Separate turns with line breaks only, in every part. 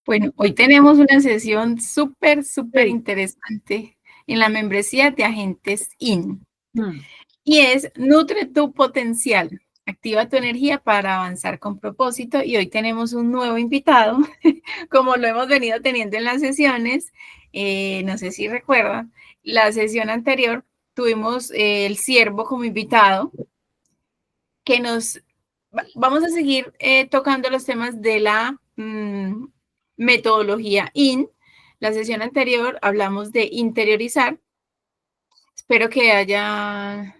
Bueno, hoy tenemos una sesión súper
Sí.
interesante en la membresía de Agentes IN
Mm.
y es Nutre tu potencial, activa tu energía para avanzar con propósito y hoy tenemos un nuevo invitado, como lo hemos venido teniendo en las sesiones, no sé si recuerdan, la sesión anterior tuvimos el Ciervo como invitado que vamos a seguir tocando los temas de la metodología IN. La sesión anterior hablamos de interiorizar. Espero que haya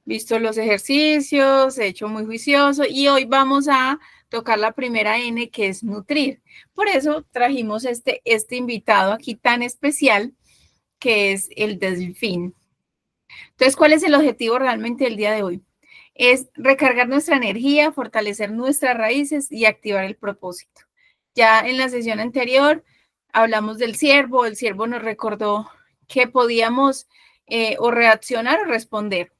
visto los ejercicios, hecho muy juicioso y hoy vamos a tocar la primera N que es nutrir. Por eso trajimos este invitado aquí tan especial que es el delfín. Entonces, ¿cuál es el objetivo realmente del día de hoy? Es recargar nuestra energía, fortalecer nuestras raíces y activar el propósito. Ya en la sesión anterior hablamos del ciervo, el ciervo nos recordó que podíamos o reaccionar o responder,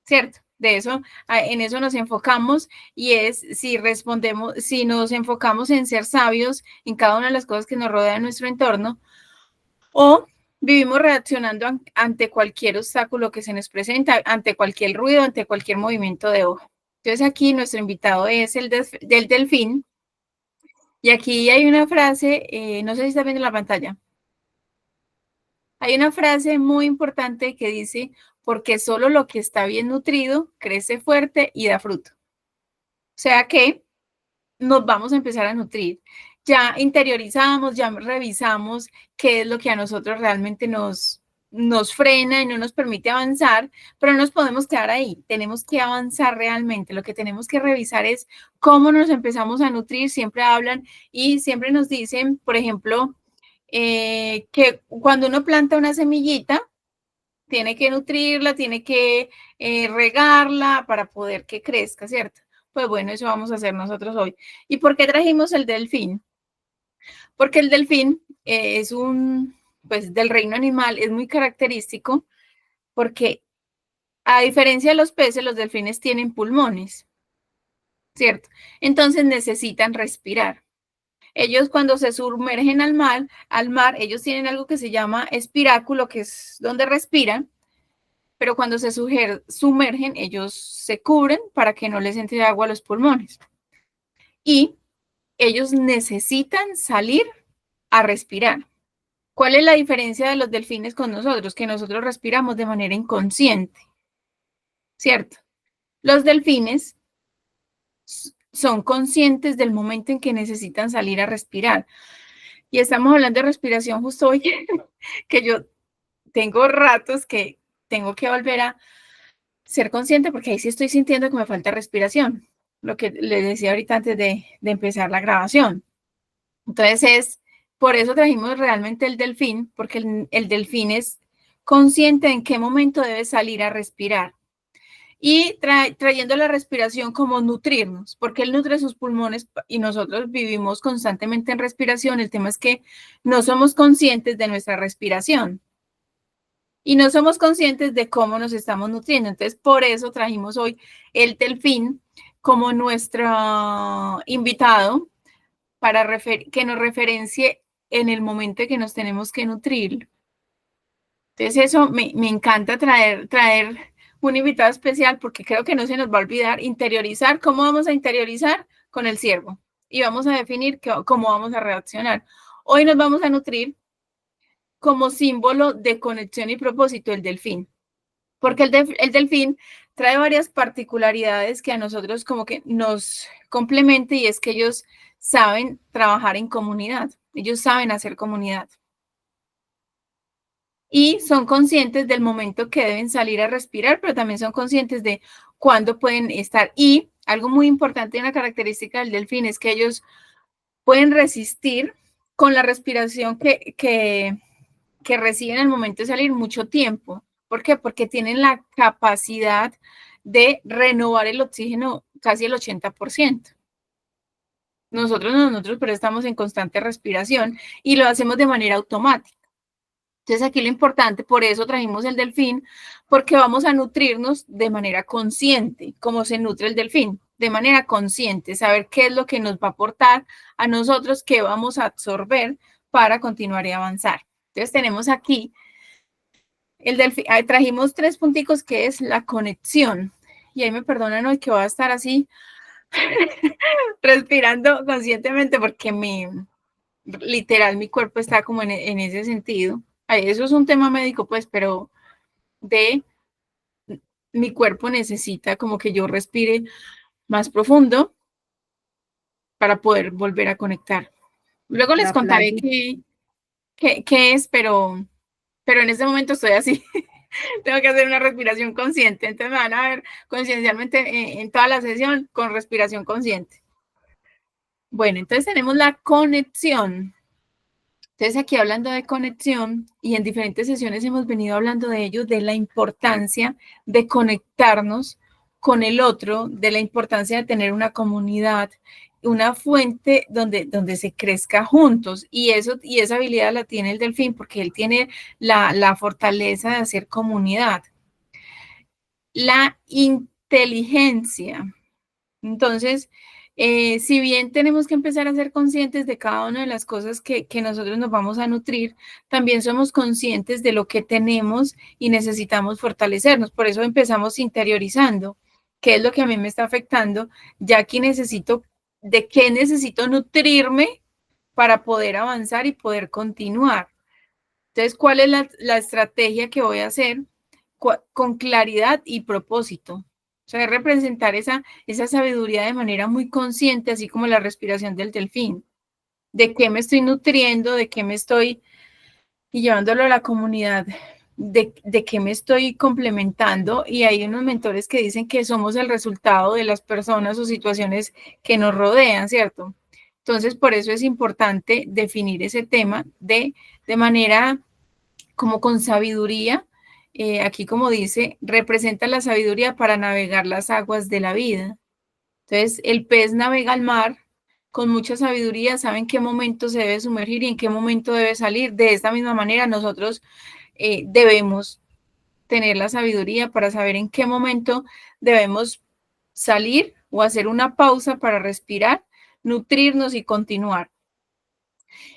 ¿cierto? De eso, en eso nos enfocamos y es si respondemos, si nos enfocamos en ser sabios en cada una de las cosas que nos rodean en nuestro entorno o vivimos reaccionando ante cualquier obstáculo que se nos presenta, ante cualquier ruido, ante cualquier movimiento de hoja. Entonces aquí nuestro invitado es el del delfín y aquí hay una frase, no sé si está viendo la pantalla, hay una frase muy importante que dice, porque solo lo que está bien nutrido crece fuerte y da fruto. O sea que nos vamos a empezar a nutrir. Ya interiorizamos, ya revisamos qué es lo que a nosotros realmente nos frena y no nos permite avanzar, pero no nos podemos quedar ahí, tenemos que avanzar realmente. Lo que tenemos que revisar es cómo nos empezamos a nutrir. Siempre hablan y siempre nos dicen, por ejemplo, que cuando uno planta una semillita, tiene que nutrirla, tiene que regarla para poder que crezca, ¿cierto? Pues bueno, eso vamos a hacer nosotros hoy. ¿Y por qué trajimos el delfín? Porque el delfín es pues del reino animal, es muy característico porque a diferencia de los peces, los delfines tienen pulmones, ¿cierto? Entonces necesitan respirar. Ellos cuando se sumergen al mar, ellos tienen algo que se llama espiráculo, que es donde respiran, pero cuando se sumergen, ellos se cubren para que no les entre agua a los pulmones. Y ellos necesitan salir a respirar. ¿Cuál es la diferencia de los delfines con nosotros? Que nosotros respiramos de manera inconsciente, ¿cierto? Los delfines son conscientes del momento en que necesitan salir a respirar. Y estamos hablando de respiración justo hoy, que yo tengo ratos que tengo que volver a ser consciente porque ahí sí estoy sintiendo que me falta respiración, lo que les decía ahorita antes de empezar la grabación. Entonces por eso trajimos realmente el delfín, porque el delfín es consciente en qué momento debe salir a respirar. Y trayendo la respiración como nutrirnos, porque él nutre sus pulmones y nosotros vivimos constantemente en respiración. El tema es que no somos conscientes de nuestra respiración y no somos conscientes de cómo nos estamos nutriendo. Entonces, por eso trajimos hoy el delfín como nuestro invitado para que nos referencie en el momento en que nos tenemos que nutrir. Entonces, eso me encanta traer un invitado especial porque creo que no se nos va a olvidar interiorizar. ¿Cómo vamos a interiorizar? Con el ciervo. Y vamos a definir cómo vamos a reaccionar. Hoy nos vamos a nutrir como símbolo de conexión y propósito el delfín. Porque el delfín trae varias particularidades que a nosotros como que nos complementa y es que ellos saben trabajar en comunidad. Ellos saben hacer comunidad. Y son conscientes del momento que deben salir a respirar, pero también son conscientes de cuándo pueden estar. Y algo muy importante, una característica del delfín es que ellos pueden resistir con la respiración que reciben al momento de salir mucho tiempo. ¿Por qué? Porque tienen la capacidad de renovar el oxígeno casi el 80%. Nosotros pero estamos en constante respiración y lo hacemos de manera automática. Entonces aquí lo importante, por eso trajimos el delfín, porque vamos a nutrirnos de manera consciente, como se nutre el delfín. de manera consciente, saber qué es lo que nos va a aportar a nosotros, qué vamos a absorber para continuar y avanzar. Entonces tenemos aquí el delfín, trajimos 3 punticos que es la conexión. Y ahí me perdonan hoy que voy a estar así respirando conscientemente porque literal mi cuerpo está como en ese sentido. Eso es un tema médico, pues, pero de mi cuerpo necesita como que yo respire más profundo para poder volver a conectar. Luego les
La
contaré
playita.
qué es, pero en este momento estoy así. Tengo que hacer una respiración consciente. Entonces me van a ver conciencialmente en toda la sesión con respiración consciente. Bueno, entonces tenemos la conexión. Entonces aquí hablando de conexión y en diferentes sesiones hemos venido hablando de ello, de la importancia de conectarnos con el otro, de la importancia de tener una comunidad, una fuente donde se crezca juntos. Y esa habilidad la tiene el delfín porque él tiene la fortaleza de hacer comunidad. La inteligencia. Entonces, si bien tenemos que empezar a ser conscientes de cada una de las cosas que nosotros nos vamos a nutrir, también somos conscientes de lo que tenemos y necesitamos fortalecernos. Por eso empezamos interiorizando, qué es lo que a mí me está afectando, ya aquí de qué necesito nutrirme para poder avanzar y poder continuar. Entonces, ¿cuál es la estrategia que voy a hacer? Con claridad y propósito. O sea, representar esa sabiduría de manera muy consciente, así como la respiración del delfín. ¿De qué me estoy nutriendo? ¿De qué me estoy, y llevándolo a la comunidad, de qué me estoy complementando? Y hay unos mentores que dicen que somos el resultado de las personas o situaciones que nos rodean, ¿cierto? Entonces, por eso es importante definir ese tema de manera como con sabiduría. Aquí como dice, representa la sabiduría para navegar las aguas de la vida. Entonces, el pez navega al mar con mucha sabiduría, sabe en qué momento se debe sumergir y en qué momento debe salir. De esta misma manera, nosotros debemos tener la sabiduría para saber en qué momento debemos salir o hacer una pausa para respirar, nutrirnos y continuar.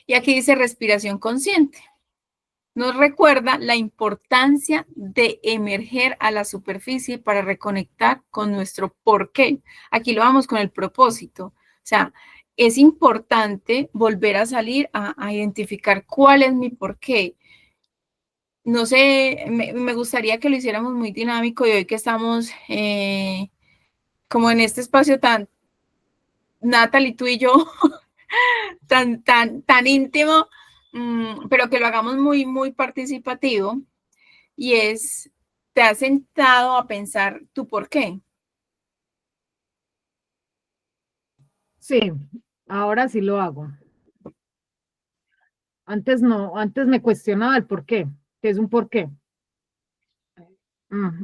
Y aquí dice respiración consciente. Nos recuerda la importancia de emerger a la superficie para reconectar con nuestro porqué. Aquí lo vamos con el propósito. O sea, es importante volver a salir a identificar cuál es mi porqué. No sé, me gustaría que lo hiciéramos muy dinámico y hoy que estamos como en este espacio tan, Natalie, tú y yo, tan íntimo, pero que lo hagamos muy, muy participativo. Y es, ¿te has sentado a pensar tu por qué?
Sí, ahora sí lo hago. Antes no, antes me cuestionaba el por qué, que es un por qué.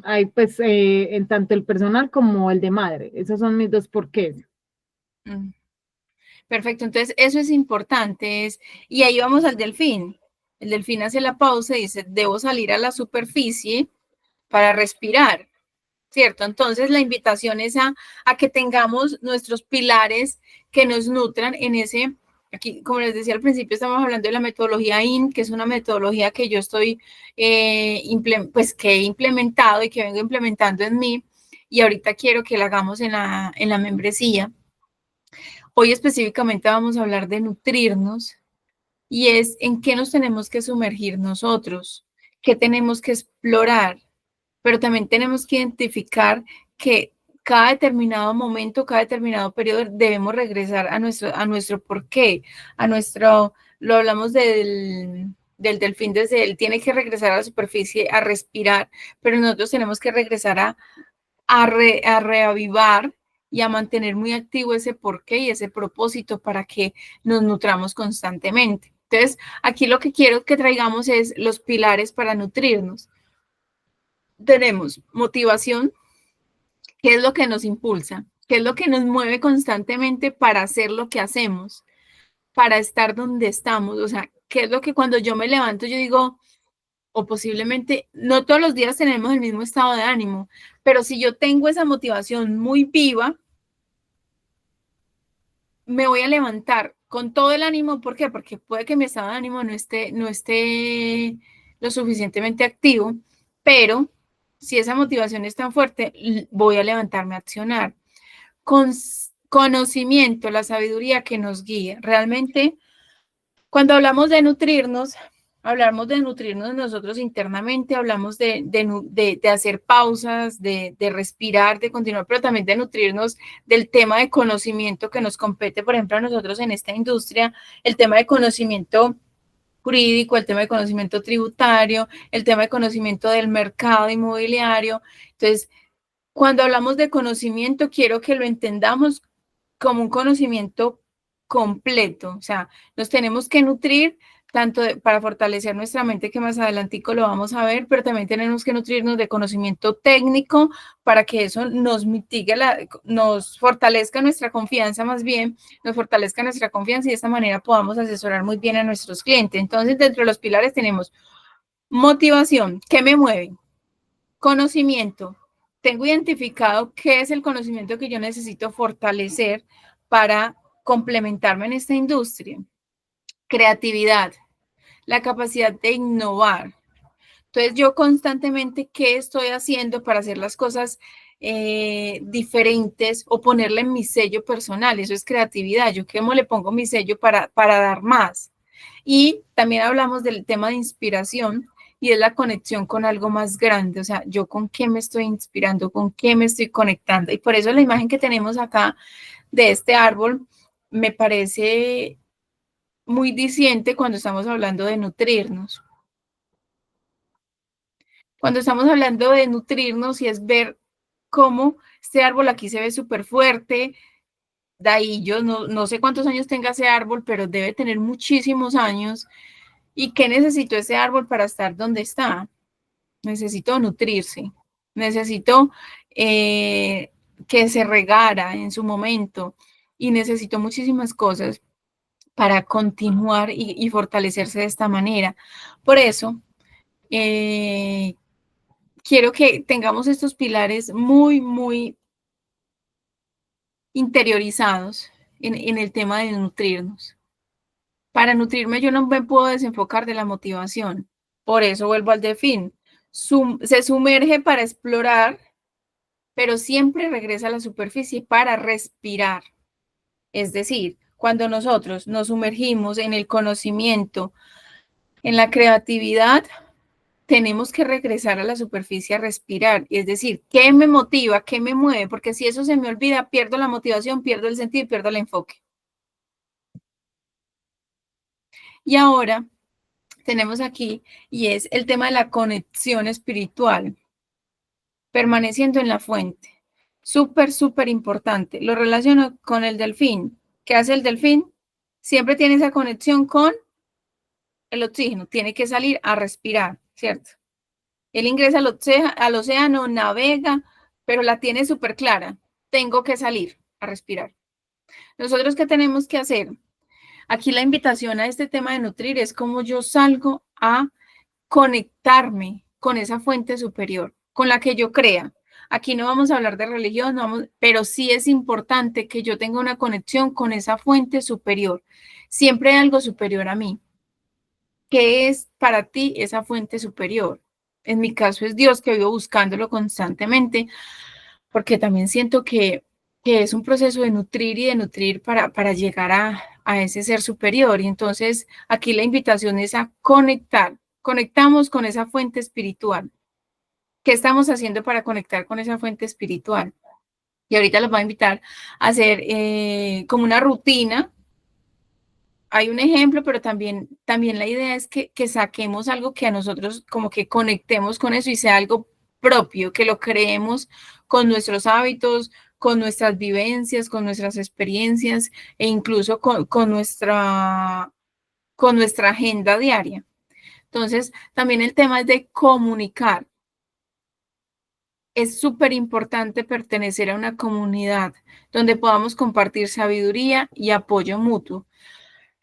Ahí pues en tanto el personal como el de madre, esos son mis dos porqués.
Mm, Perfecto, entonces eso es importante, y ahí vamos al delfín. El delfín hace la pausa y dice, debo salir a la superficie para respirar, ¿cierto? Entonces la invitación es a que tengamos nuestros pilares que nos nutran en ese, aquí como les decía al principio, estamos hablando de la metodología IN, que es una metodología que yo estoy, pues que he implementado y que vengo implementando en mí, y ahorita quiero que la hagamos en la membresía. Hoy específicamente vamos a hablar de nutrirnos y es en qué nos tenemos que sumergir nosotros, qué tenemos que explorar, pero también tenemos que identificar que cada determinado momento, cada determinado periodo debemos regresar a nuestro porqué, a nuestro, lo hablamos del delfín desde él, tiene que regresar a la superficie a respirar, pero nosotros tenemos que regresar a reavivar y a mantener muy activo ese porqué y ese propósito para que nos nutramos constantemente. Entonces, aquí lo que quiero que traigamos es los pilares para nutrirnos. Tenemos motivación, qué es lo que nos impulsa, qué es lo que nos mueve constantemente para hacer lo que hacemos, para estar donde estamos, o sea, qué es lo que cuando yo me levanto yo digo, o posiblemente no todos los días tenemos el mismo estado de ánimo, pero si yo tengo esa motivación muy viva, me voy a levantar con todo el ánimo. ¿Por qué? Porque puede que mi estado de ánimo no esté lo suficientemente activo, pero si esa motivación es tan fuerte, voy a levantarme a accionar. Con conocimiento, la sabiduría que nos guíe. Realmente, cuando hablamos de nutrirnos nosotros internamente, hablamos de hacer pausas, de respirar, de continuar, pero también de nutrirnos del tema de conocimiento que nos compete, por ejemplo, a nosotros en esta industria, el tema de conocimiento jurídico, el tema de conocimiento tributario, el tema de conocimiento del mercado inmobiliario. Entonces, cuando hablamos de conocimiento, quiero que lo entendamos como un conocimiento completo, o sea, nos tenemos que nutrir tanto para fortalecer nuestra mente, que más adelantico lo vamos a ver, pero también tenemos que nutrirnos de conocimiento técnico para que eso nos mitigue, nos fortalezca nuestra confianza, más bien, nos fortalezca nuestra confianza y de esta manera podamos asesorar muy bien a nuestros clientes. Entonces, dentro de los pilares tenemos motivación, ¿qué me mueve? Conocimiento, tengo identificado qué es el conocimiento que yo necesito fortalecer para complementarme en esta industria. Creatividad, la capacidad de innovar. Entonces, yo constantemente, ¿qué estoy haciendo para hacer las cosas diferentes o ponerle mi sello personal? Eso es creatividad. Yo cómo le pongo mi sello para dar más. Y también hablamos del tema de inspiración y es la conexión con algo más grande. O sea, yo con qué me estoy inspirando, con qué me estoy conectando. Y por eso la imagen que tenemos acá de este árbol me parece muy diciente cuando estamos hablando de nutrirnos. Cuando estamos hablando de nutrirnos y es ver cómo este árbol aquí se ve súper fuerte, de ahí yo no sé cuántos años tenga ese árbol, pero debe tener muchísimos años. ¿Y qué necesitó ese árbol para estar donde está? Necesito nutrirse, necesito que se regara en su momento y necesito muchísimas cosas para continuar y fortalecerse de esta manera. Por eso, quiero que tengamos estos pilares muy, muy interiorizados en el tema de nutrirnos. Para nutrirme yo no me puedo desenfocar de la motivación. Por eso vuelvo al delfín. Se sumerge para explorar, pero siempre regresa a la superficie para respirar. Es decir, cuando nosotros nos sumergimos en el conocimiento, en la creatividad, tenemos que regresar a la superficie a respirar. Es decir, ¿qué me motiva? ¿Qué me mueve? Porque si eso se me olvida, pierdo la motivación, pierdo el sentido y pierdo el enfoque. Y ahora tenemos aquí, y es el tema de la conexión espiritual, permaneciendo en la fuente. Súper, súper importante. Lo relaciono con el delfín. ¿Qué hace el delfín? Siempre tiene esa conexión con el oxígeno, tiene que salir a respirar, ¿cierto? Él ingresa al océano, navega, pero la tiene súper clara. Tengo que salir a respirar. Nosotros, ¿qué tenemos que hacer? Aquí la invitación a este tema de nutrir es cómo yo salgo a conectarme con esa fuente superior, con la que yo crea. Aquí no vamos a hablar de religión, pero sí es importante que yo tenga una conexión con esa fuente superior. Siempre hay algo superior a mí. ¿Qué es para ti esa fuente superior? En mi caso es Dios, que vivo buscándolo constantemente, porque también siento que es un proceso de nutrir y de nutrir para llegar a ese ser superior. Y entonces aquí la invitación es a conectar. Conectamos con esa fuente espiritual. ¿Qué estamos haciendo para conectar con esa fuente espiritual? Y ahorita los voy a invitar a hacer como una rutina. Hay un ejemplo, pero también la idea es que saquemos algo que a nosotros como que conectemos con eso y sea algo propio, que lo creemos con nuestros hábitos, con nuestras vivencias, con nuestras experiencias e incluso con nuestra agenda diaria. Entonces, también el tema es de comunicar. Es súper importante pertenecer a una comunidad donde podamos compartir sabiduría y apoyo mutuo.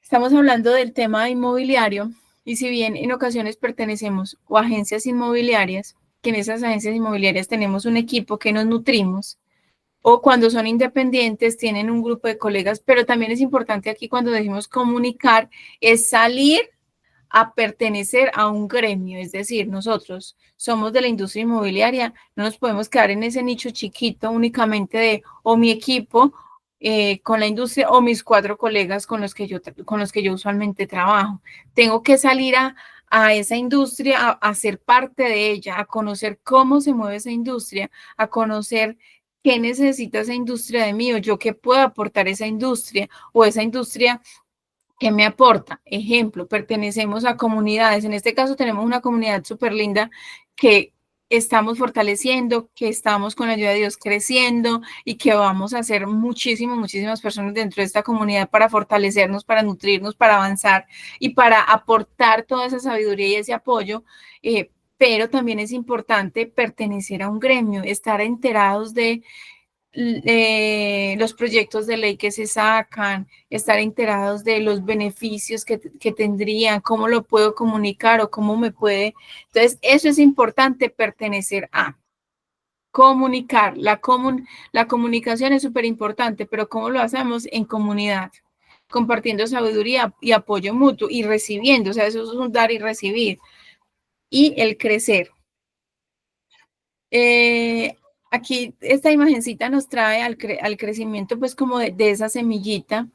Estamos hablando del tema inmobiliario y si bien en ocasiones pertenecemos o a agencias inmobiliarias, que en esas agencias inmobiliarias tenemos un equipo que nos nutrimos, o cuando son independientes tienen un grupo de colegas, pero también es importante aquí cuando decimos comunicar, es salir a pertenecer a un gremio, es decir, nosotros somos de la industria inmobiliaria, no nos podemos quedar en ese nicho chiquito únicamente de o mi equipo con la industria o mis 4 colegas con los que yo usualmente trabajo. Tengo que salir a esa industria, a ser parte de ella, a conocer cómo se mueve esa industria, a conocer qué necesita esa industria de mí o yo qué puedo aportar a esa industria o esa industria que me aporta. Ejemplo, pertenecemos a comunidades. En este caso tenemos una comunidad súper linda que estamos fortaleciendo, que estamos con la ayuda de Dios creciendo y que vamos a hacer muchísimas personas dentro de esta comunidad para fortalecernos, para nutrirnos, para avanzar y para aportar toda esa sabiduría y ese apoyo. Pero también es importante pertenecer a un gremio, estar enterados de los proyectos de ley que se sacan, estar enterados de los beneficios que tendrían, cómo lo puedo comunicar o cómo me puede. Entonces, eso es importante, pertenecer a comunicar. La comunicación es súper importante, pero ¿cómo lo hacemos? En comunidad, compartiendo sabiduría y apoyo mutuo y recibiendo, o sea, eso es un dar y recibir. Y el crecer. Aquí esta imagencita nos trae al crecimiento pues como de esa semillita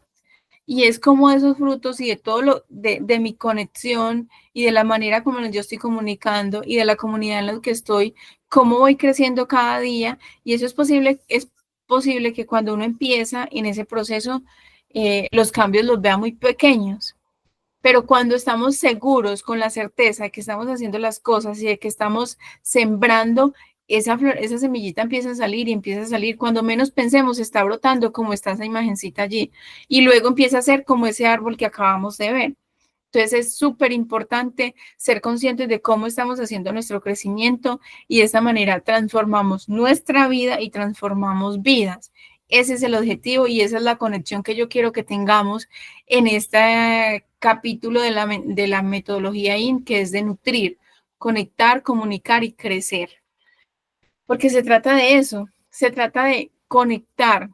y es como esos frutos y de todo de mi conexión y de la manera como yo estoy comunicando y de la comunidad en la que estoy, cómo voy creciendo cada día y eso es posible que cuando uno empieza en ese proceso los cambios los vea muy pequeños. Pero cuando estamos seguros, con la certeza de que estamos haciendo las cosas y de que estamos sembrando, esa semillita empieza a salir y empieza a salir. Cuando menos pensemos, está brotando como está esa imagencita allí. Y luego empieza a ser como ese árbol que acabamos de ver. Entonces es súper importante ser conscientes de cómo estamos haciendo nuestro crecimiento y de esta manera transformamos nuestra vida y transformamos vidas. Ese es el objetivo y esa es la conexión que yo quiero que tengamos en este capítulo de la metodología IN, que es de nutrir, conectar, comunicar y crecer. Porque se trata de eso, se trata de conectar,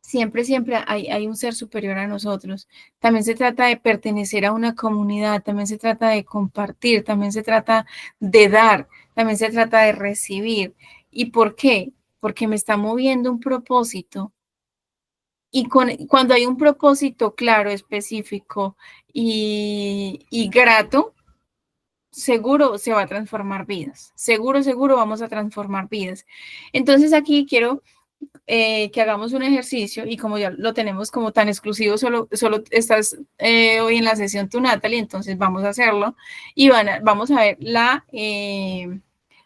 siempre hay un ser superior a nosotros. También se trata de pertenecer a una comunidad, también se trata de compartir, también se trata de dar, también se trata de recibir. ¿Y por qué? Porque me está moviendo un propósito. Y cuando hay un propósito claro, específico y grato, seguro se va a transformar vidas. Seguro vamos a transformar vidas. Entonces aquí quiero que hagamos un ejercicio y como ya lo tenemos como tan exclusivo, solo estás hoy en la sesión tú, Natalie, entonces vamos a hacerlo y vamos a ver la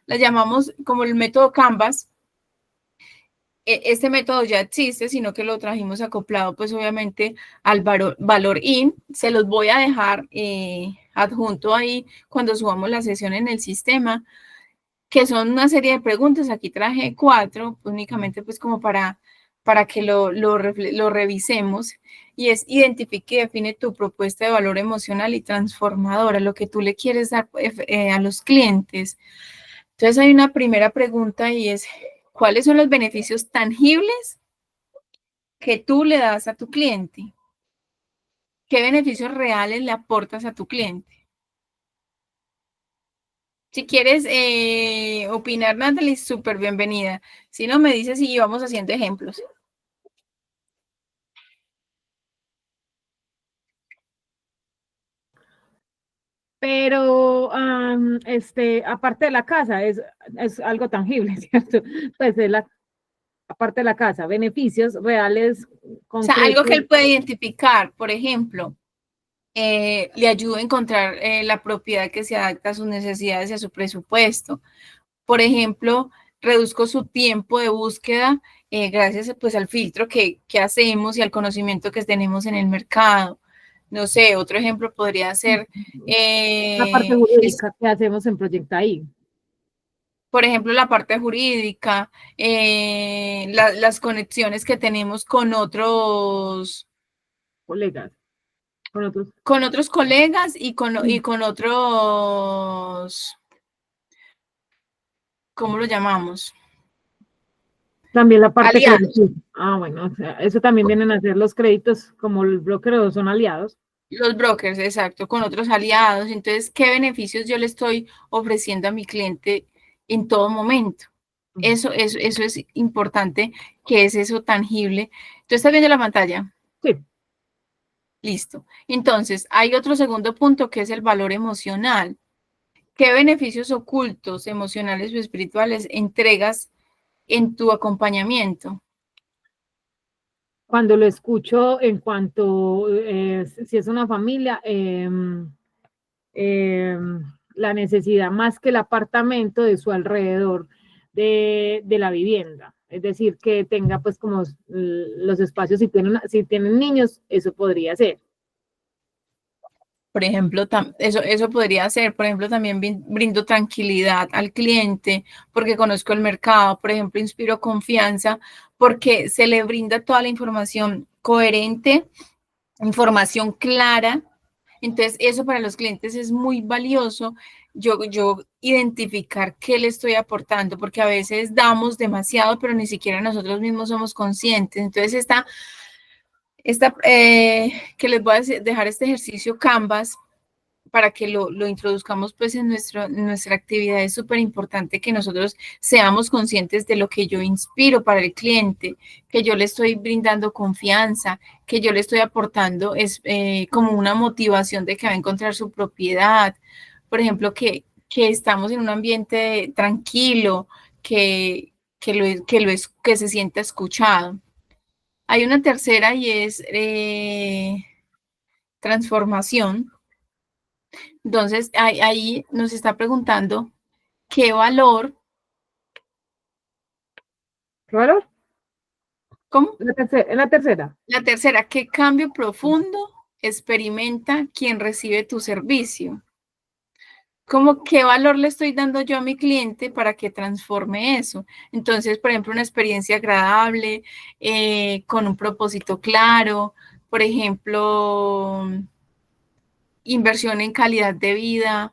llamamos como el método Canvas. Este método ya existe, sino que lo trajimos acoplado, pues obviamente al valor IN. Se los voy a dejar adjunto ahí cuando subamos la sesión en el sistema, que son una serie de preguntas. Aquí traje 4, únicamente pues como para que lo revisemos. Y es identifique y define tu propuesta de valor emocional y transformadora, lo que tú le quieres dar a los clientes. Entonces hay una primera pregunta y es, ¿cuáles son los beneficios tangibles que tú le das a tu cliente? ¿Qué beneficios reales le aportas a tu cliente? Si quieres opinar, Natalie, súper bienvenida. Si no, me dices y vamos haciendo ejemplos.
Pero aparte de la casa, es algo tangible, ¿cierto? Pues aparte de la casa, beneficios reales,
O sea, algo que
concretos,
él puede identificar, por ejemplo, le ayuda a encontrar la propiedad que se adapta a sus necesidades y a su presupuesto. Por ejemplo, reduzco su tiempo de búsqueda gracias pues al filtro que hacemos y al conocimiento que tenemos en el mercado. No sé, otro ejemplo podría ser,
la parte jurídica que hacemos en Proyecta I,
por ejemplo, la parte jurídica, las conexiones que tenemos
colegas, con otros.
con otros colegas y con otros, ¿cómo lo llamamos?
También la parte
Aliados.
crediticia. Ah, bueno, o sea, eso también vienen a ser los créditos, como el broker son aliados.
Los brokers, exacto, con otros aliados. Entonces, ¿qué beneficios yo le estoy ofreciendo a mi cliente en todo momento? Eso es importante, que es eso tangible. ¿Tú estás viendo la pantalla?
Sí.
Listo. Entonces, hay otro segundo punto que es el valor emocional. ¿Qué beneficios ocultos, emocionales o espirituales entregas en tu acompañamiento?
Cuando lo escucho en cuanto, si es una familia, la necesidad más que el apartamento de su alrededor de la vivienda. Es decir, que tenga pues como los espacios, si tienen niños, eso podría ser.
Por ejemplo, eso podría ser, por ejemplo, también brindo tranquilidad al cliente porque conozco el mercado, por ejemplo, inspiro confianza porque se le brinda toda la información coherente, información clara. Entonces, eso para los clientes es muy valioso. Yo identificar qué le estoy aportando, porque a veces damos demasiado, pero ni siquiera nosotros mismos somos conscientes. Entonces, que les voy a dejar este ejercicio Canvas para que lo introduzcamos pues en nuestra actividad. Es súper importante que nosotros seamos conscientes de lo que yo inspiro para el cliente, que yo le estoy brindando confianza, que yo le estoy aportando como una motivación de que va a encontrar su propiedad. Por ejemplo, que estamos en un ambiente tranquilo, que se sienta escuchado. Hay una tercera y es transformación. Entonces, ahí nos está preguntando qué valor,
¿Claro?
¿cómo?
La tercera.
La tercera, ¿qué cambio profundo experimenta quien recibe tu servicio? ¿Cómo qué valor le estoy dando yo a mi cliente para que transforme eso? Entonces, por ejemplo, una experiencia agradable, con un propósito claro, por ejemplo, inversión en calidad de vida,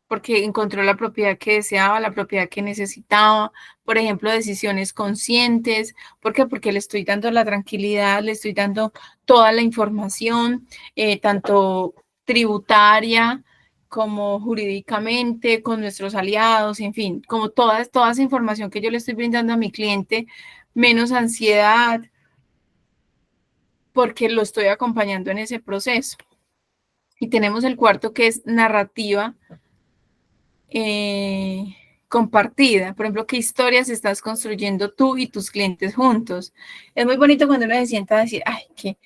porque encontró la propiedad que deseaba, la propiedad que necesitaba, por ejemplo, decisiones conscientes. ¿Por qué? Porque le estoy dando la tranquilidad, le estoy dando toda la información, tanto tributaria como jurídicamente, con nuestros aliados, en fin, como toda esa información que yo le estoy brindando a mi cliente, menos ansiedad, porque lo estoy acompañando en ese proceso. Y tenemos el cuarto que es narrativa compartida. Por ejemplo, qué historias estás construyendo tú y tus clientes juntos. Es muy bonito cuando uno se sienta a decir, ay, que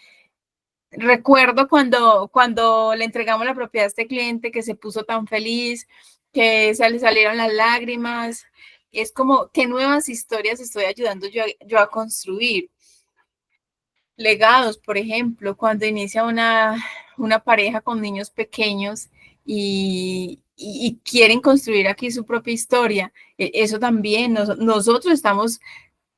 recuerdo cuando le entregamos la propiedad a este cliente que se puso tan feliz, que se le salieron las lágrimas. Es como, ¿qué nuevas historias estoy ayudando yo a construir? Legados, por ejemplo, cuando inicia una pareja con niños pequeños y quieren construir aquí su propia historia. Eso también, nosotros estamos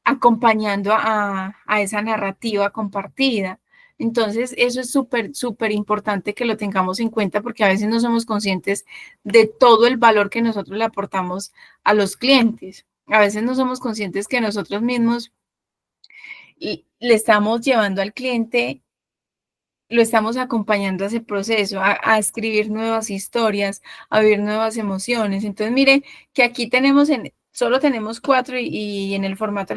acompañando a esa narrativa compartida. Entonces, eso es súper, súper importante que lo tengamos en cuenta porque a veces no somos conscientes de todo el valor que nosotros le aportamos a los clientes. A veces no somos conscientes que nosotros mismos y le estamos llevando al cliente, lo estamos acompañando a ese proceso, a escribir nuevas historias, a vivir nuevas emociones. Entonces, mire que aquí solo tenemos cuatro y en el formato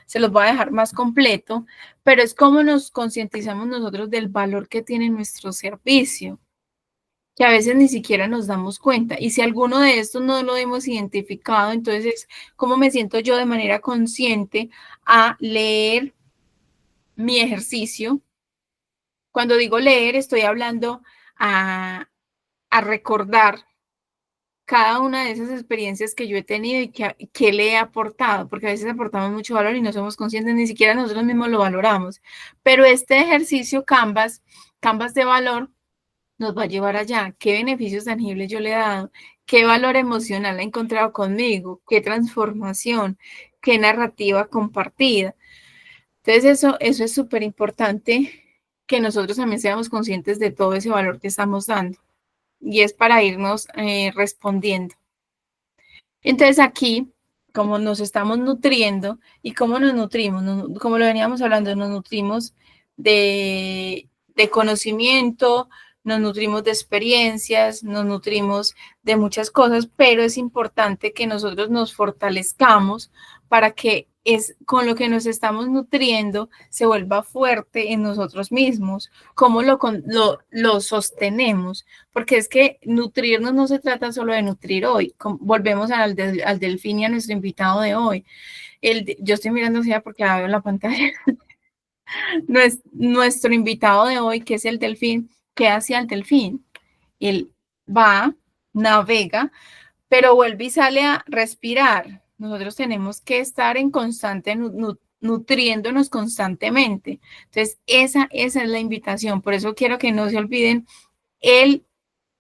se los voy a dejar más completo, pero es como nos concientizamos nosotros del valor que tiene nuestro servicio, que a veces ni siquiera nos damos cuenta. Y si alguno de estos no lo hemos identificado, entonces es cómo me siento yo de manera consciente a leer mi ejercicio. Cuando digo leer, estoy hablando a recordar cada una de esas experiencias que yo he tenido y que le he aportado, porque a veces aportamos mucho valor y no somos conscientes, ni siquiera nosotros mismos lo valoramos. Pero este ejercicio Canvas de valor, nos va a llevar allá. ¿Qué beneficios tangibles yo le he dado? ¿Qué valor emocional ha encontrado conmigo? ¿Qué transformación? ¿Qué narrativa compartida? Entonces eso es súper importante que nosotros también seamos conscientes de todo ese valor que estamos dando y es para irnos respondiendo. Entonces aquí cómo nos estamos nutriendo y cómo nos nutrimos, como lo veníamos hablando, nos nutrimos de conocimiento, nos nutrimos de experiencias, nos nutrimos de muchas cosas, pero es importante que nosotros nos fortalezcamos para que es con lo que nos estamos nutriendo se vuelva fuerte en nosotros mismos, cómo lo sostenemos, porque es que nutrirnos no se trata solo de nutrir hoy, volvemos al delfín y a nuestro invitado de hoy. Yo estoy mirando hacia porque la veo en la pantalla. Nuestro invitado de hoy, que es el delfín, ¿qué hace el delfín? Él va, navega, pero vuelve y sale a respirar. Nosotros tenemos que estar en constante nutriéndonos constantemente. Entonces, esa es la invitación. Por eso quiero que no se olviden el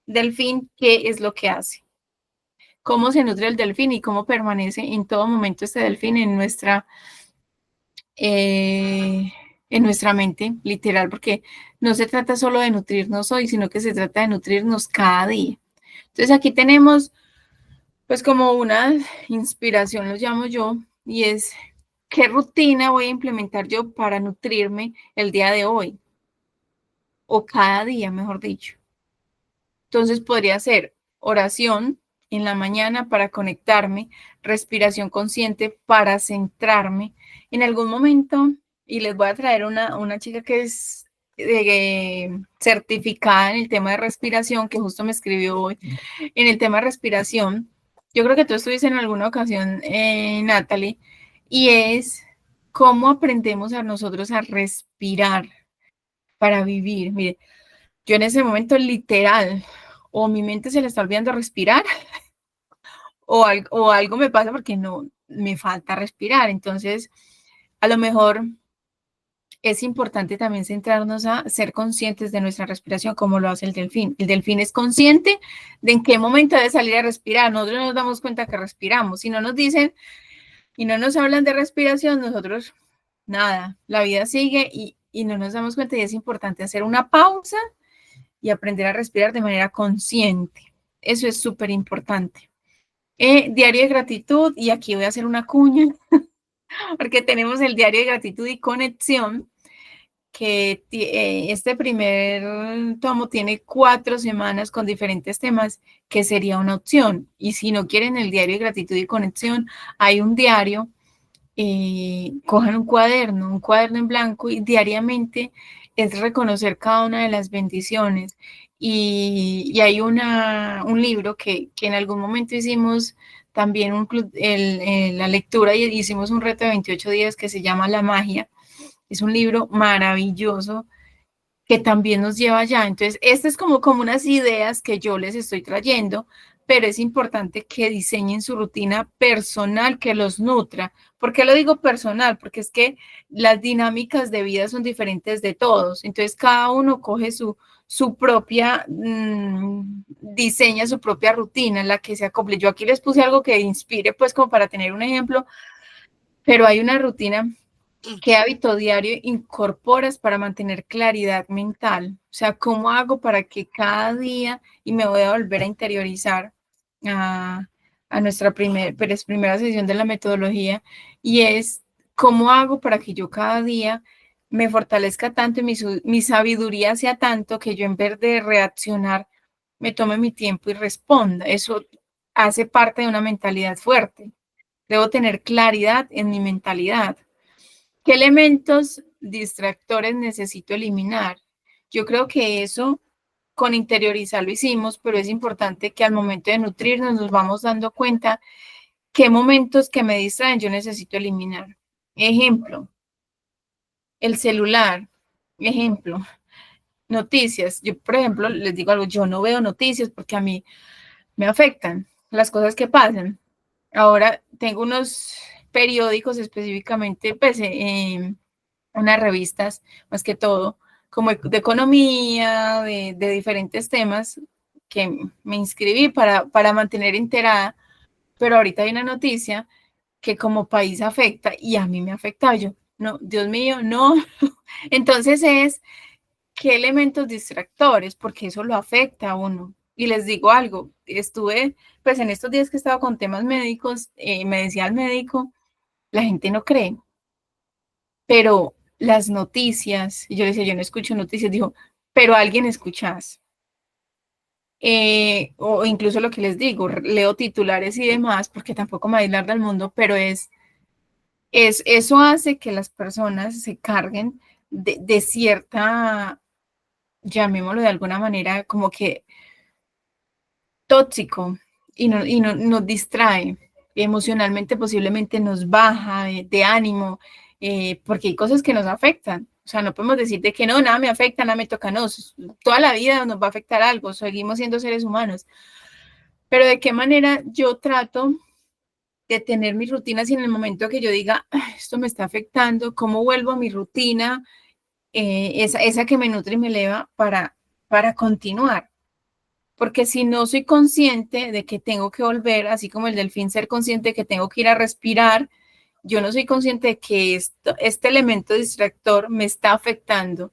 delfín, qué es lo que hace, cómo se nutre el delfín y cómo permanece en todo momento este delfín en nuestra mente, literal, porque no se trata solo de nutrirnos hoy, sino que se trata de nutrirnos cada día. Entonces aquí tenemos pues como una inspiración, lo llamo yo, y es qué rutina voy a implementar yo para nutrirme el día de hoy, o cada día, mejor dicho. Entonces podría ser oración en la mañana para conectarme, respiración consciente para centrarme. En algún momento, y les voy a traer una chica que es certificada en el tema de respiración, que justo me escribió hoy, en el tema de respiración. Yo creo que tú estuviste en alguna ocasión, Natalie, y es cómo aprendemos a nosotros a respirar para vivir. Mire, yo en ese momento literal, o mi mente se le está olvidando respirar, o algo me pasa porque no me falta respirar. Entonces, a lo mejor es importante también centrarnos a ser conscientes de nuestra respiración, como lo hace el delfín. El delfín es consciente de en qué momento debe salir a respirar. Nosotros no nos damos cuenta que respiramos. Si no nos dicen y no nos hablan de respiración, nosotros nada, la vida sigue y no nos damos cuenta, y es importante hacer una pausa y aprender a respirar de manera consciente. Eso es súper importante. Diario de gratitud, y aquí voy a hacer una cuña, porque tenemos el diario de gratitud y conexión, que este primer tomo tiene 4 semanas con diferentes temas, que sería una opción. Y si no quieren el diario de gratitud y conexión, hay un diario, cojan un cuaderno en blanco, y diariamente es reconocer cada una de las bendiciones. Y hay un libro que en algún momento hicimos también la lectura, y hicimos un reto de 28 días que se llama La Magia. Es un libro maravilloso que también nos lleva allá. Entonces, estas es como unas ideas que yo les estoy trayendo, pero es importante que diseñen su rutina personal que los nutra. ¿Por qué lo digo personal? Porque es que las dinámicas de vida son diferentes de todos. Entonces, cada uno coge su propia, diseña su propia rutina en la que se acople. Yo aquí les puse algo que inspire, pues como para tener un ejemplo, pero hay una rutina. ¿Qué hábito diario incorporas para mantener claridad mental? O sea, ¿cómo hago para que cada día, y me voy a volver a interiorizar a nuestra primera sesión de la metodología, y es cómo hago para que yo cada día me fortalezca tanto y mi sabiduría sea tanto que yo, en vez de reaccionar, me tome mi tiempo y responda? Eso hace parte de una mentalidad fuerte. Debo tener claridad en mi mentalidad. ¿Qué elementos distractores necesito eliminar? Yo creo que eso con interiorizar lo hicimos, pero es importante que al momento de nutrirnos nos vamos dando cuenta qué momentos que me distraen yo necesito eliminar. Ejemplo, el celular. Ejemplo, noticias. Yo, por ejemplo, les digo algo, yo no veo noticias porque a mí me afectan las cosas que pasan. Ahora tengo unos periódicos específicamente, pues, unas revistas, más que todo, como de economía, de diferentes temas, que me inscribí para mantener enterada, pero ahorita hay una noticia que como país afecta y a mí me afecta. Yo, no, Dios mío, no. Entonces es, ¿qué elementos distractores? Porque eso lo afecta a uno. Y les digo algo, estuve, pues en estos días que he estado con temas médicos, me decía el médico, la gente no cree, pero las noticias, y yo le decía, yo no escucho noticias, dijo, pero alguien escuchas. O incluso lo que les digo, leo titulares y demás, porque tampoco me va a aislar del mundo, pero eso hace que las personas se carguen de cierta, llamémoslo de alguna manera, como que tóxico y nos distrae emocionalmente, posiblemente nos baja de ánimo, porque hay cosas que nos afectan. O sea, no podemos decir de que no, nada me afecta, nada me toca, no, toda la vida nos va a afectar algo, seguimos siendo seres humanos. Pero de qué manera yo trato de tener mis rutinas y en el momento que yo diga, esto me está afectando, ¿cómo vuelvo a mi rutina? Esa que me nutre y me eleva para continuar. Porque si no soy consciente de que tengo que volver, así como el delfín ser consciente de que tengo que ir a respirar, yo no soy consciente de que este elemento distractor me está afectando.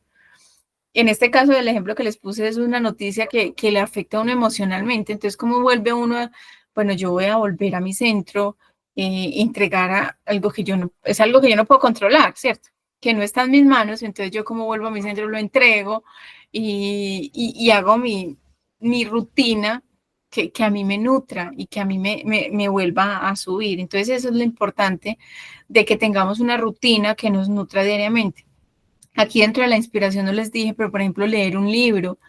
En este caso, el ejemplo que les puse es una noticia que le afecta a uno emocionalmente. Entonces, ¿cómo vuelve uno a, bueno, yo voy a volver a mi centro, entregar algo que yo no, es algo que yo no puedo controlar, ¿cierto? Que no está en mis manos, entonces yo como vuelvo a mi centro lo entrego y hago mi rutina que a mí me nutra y que a mí me vuelva a subir. Entonces eso es lo importante de que tengamos una rutina que nos nutra diariamente. Aquí dentro de la inspiración no les dije, pero por ejemplo leer un libro,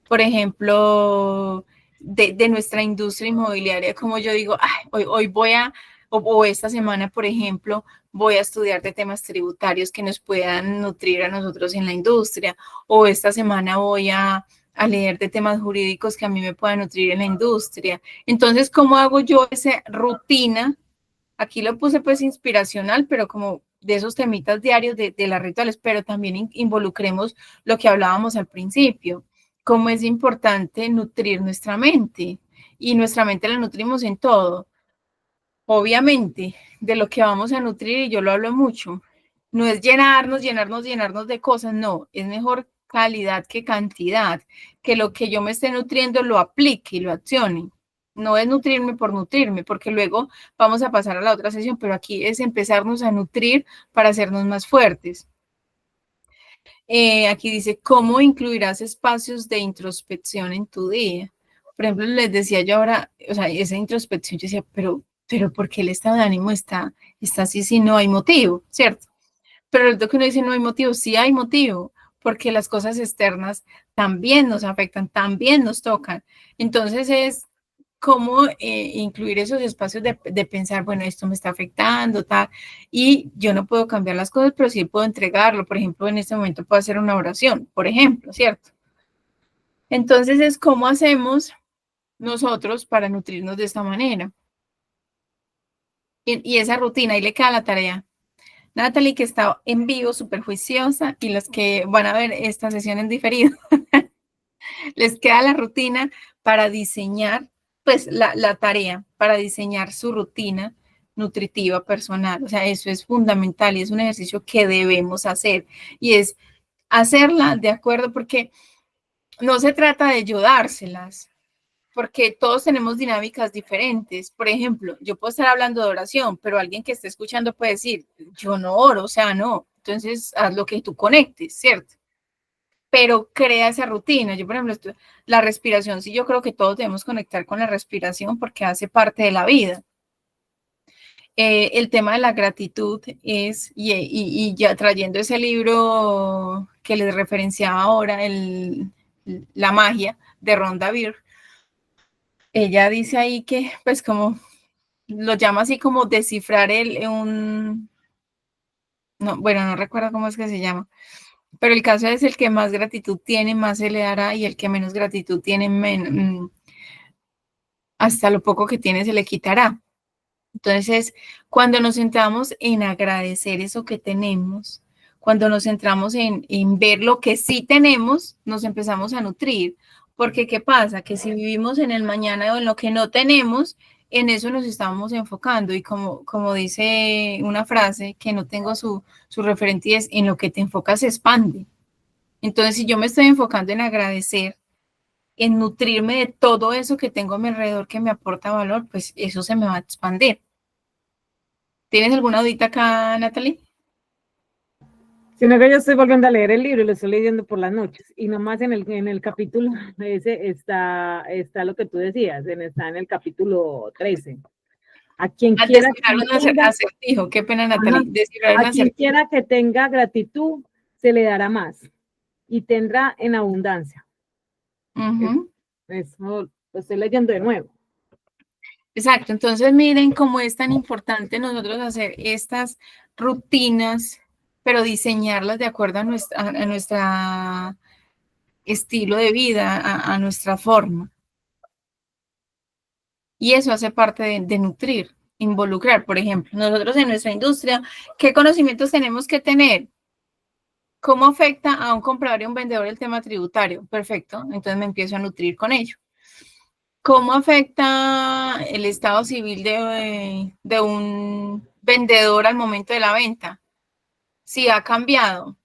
por ejemplo, de nuestra industria inmobiliaria, como yo digo, ay, hoy voy a, o esta semana, por ejemplo, voy a estudiar de temas tributarios que nos puedan nutrir a nosotros en la industria, o esta semana voy a leer de temas jurídicos que a mí me puedan nutrir en la industria. Entonces, ¿cómo hago yo esa rutina? Aquí lo puse pues inspiracional, pero como de esos temitas diarios de las rituales, pero también involucremos lo que hablábamos al principio, cómo es importante nutrir nuestra mente y nuestra mente la nutrimos en todo. Obviamente, de lo que vamos a nutrir, y yo lo hablo mucho, no es llenarnos de cosas, no, es mejor calidad que cantidad, que lo que yo me esté nutriendo lo aplique y lo accione. No es nutrirme por nutrirme, porque luego vamos a pasar a la otra sesión, pero aquí es empezarnos a nutrir para hacernos más fuertes. Aquí dice, ¿cómo incluirás espacios de introspección en tu día? Por ejemplo, les decía yo ahora, o sea, esa introspección, yo decía, pero ¿por qué el estado de ánimo está así si no hay motivo, ¿cierto? Pero lo que uno dice, no hay motivo, sí hay motivo, porque las cosas externas también nos afectan, también nos tocan. Entonces es cómo incluir esos espacios de pensar, bueno, esto me está afectando, tal, y yo no puedo cambiar las cosas, pero sí puedo entregarlo. Por ejemplo, en este momento puedo hacer una oración, por ejemplo, ¿cierto? Entonces es cómo hacemos nosotros para nutrirnos de esta manera. Y esa rutina, ahí le queda la tarea. Natalie, que está en vivo, súper juiciosa, y los que van a ver esta sesión en diferido, les queda la rutina para diseñar, pues la tarea, para diseñar su rutina nutritiva personal. O sea, eso es fundamental y es un ejercicio que debemos hacer. Y es hacerla de acuerdo, porque no se trata de ayudárselas, porque todos tenemos dinámicas diferentes. Por ejemplo, yo puedo estar hablando de oración, pero alguien que esté escuchando puede decir, yo no oro, o sea, no. Entonces, haz lo que tú conectes, ¿cierto? Pero crea esa rutina. Yo, por ejemplo, la respiración, sí, yo creo que todos debemos conectar con la respiración porque hace parte de la vida. El tema de la gratitud es, y ya trayendo ese libro que les referenciaba ahora, La magia de Rhonda Byrne, ella dice ahí que, pues como, lo llama así como descifrar no, bueno, no recuerdo cómo es que se llama, pero el caso es el que más gratitud tiene, más se le dará, y el que menos gratitud tiene, hasta lo poco que tiene se le quitará. Entonces, cuando nos centramos en agradecer eso que tenemos, cuando nos centramos en ver lo que sí tenemos, nos empezamos a nutrir. Porque, ¿qué pasa? Que si vivimos en el mañana o en lo que no tenemos, en eso nos estamos enfocando. Y como dice una frase que no tengo su referente, es en lo que te enfocas se expande. Entonces, si yo me estoy enfocando en agradecer, en nutrirme de todo eso que tengo a mi alrededor que me aporta valor, pues eso se me va a expandir. ¿Tienes alguna dudita acá, Natalie?
Sino que yo estoy volviendo a leer el libro y lo estoy leyendo por las noches. Y nomás en el capítulo ese está lo que tú decías, está en el capítulo 13. A quien
Al
quiera que
descifrar un
tenga,
acertijo, qué pena,
ajá,
Natalie, descifrar un
a quien
acertijo.
quiera que tenga gratitud, se le dará más y tendrá en abundancia.
Uh-huh.
Eso lo estoy leyendo de nuevo.
Exacto, entonces miren cómo es tan importante nosotros hacer estas rutinas, pero diseñarlas de acuerdo a nuestra estilo de vida, a nuestra forma. Y eso hace parte de nutrir, involucrar. Por ejemplo, nosotros en nuestra industria, ¿qué conocimientos tenemos que tener? ¿Cómo afecta a un comprador y un vendedor el tema tributario? Perfecto, entonces me empiezo a nutrir con ello. ¿Cómo afecta el estado civil de un vendedor al momento de la venta? Si ha cambiado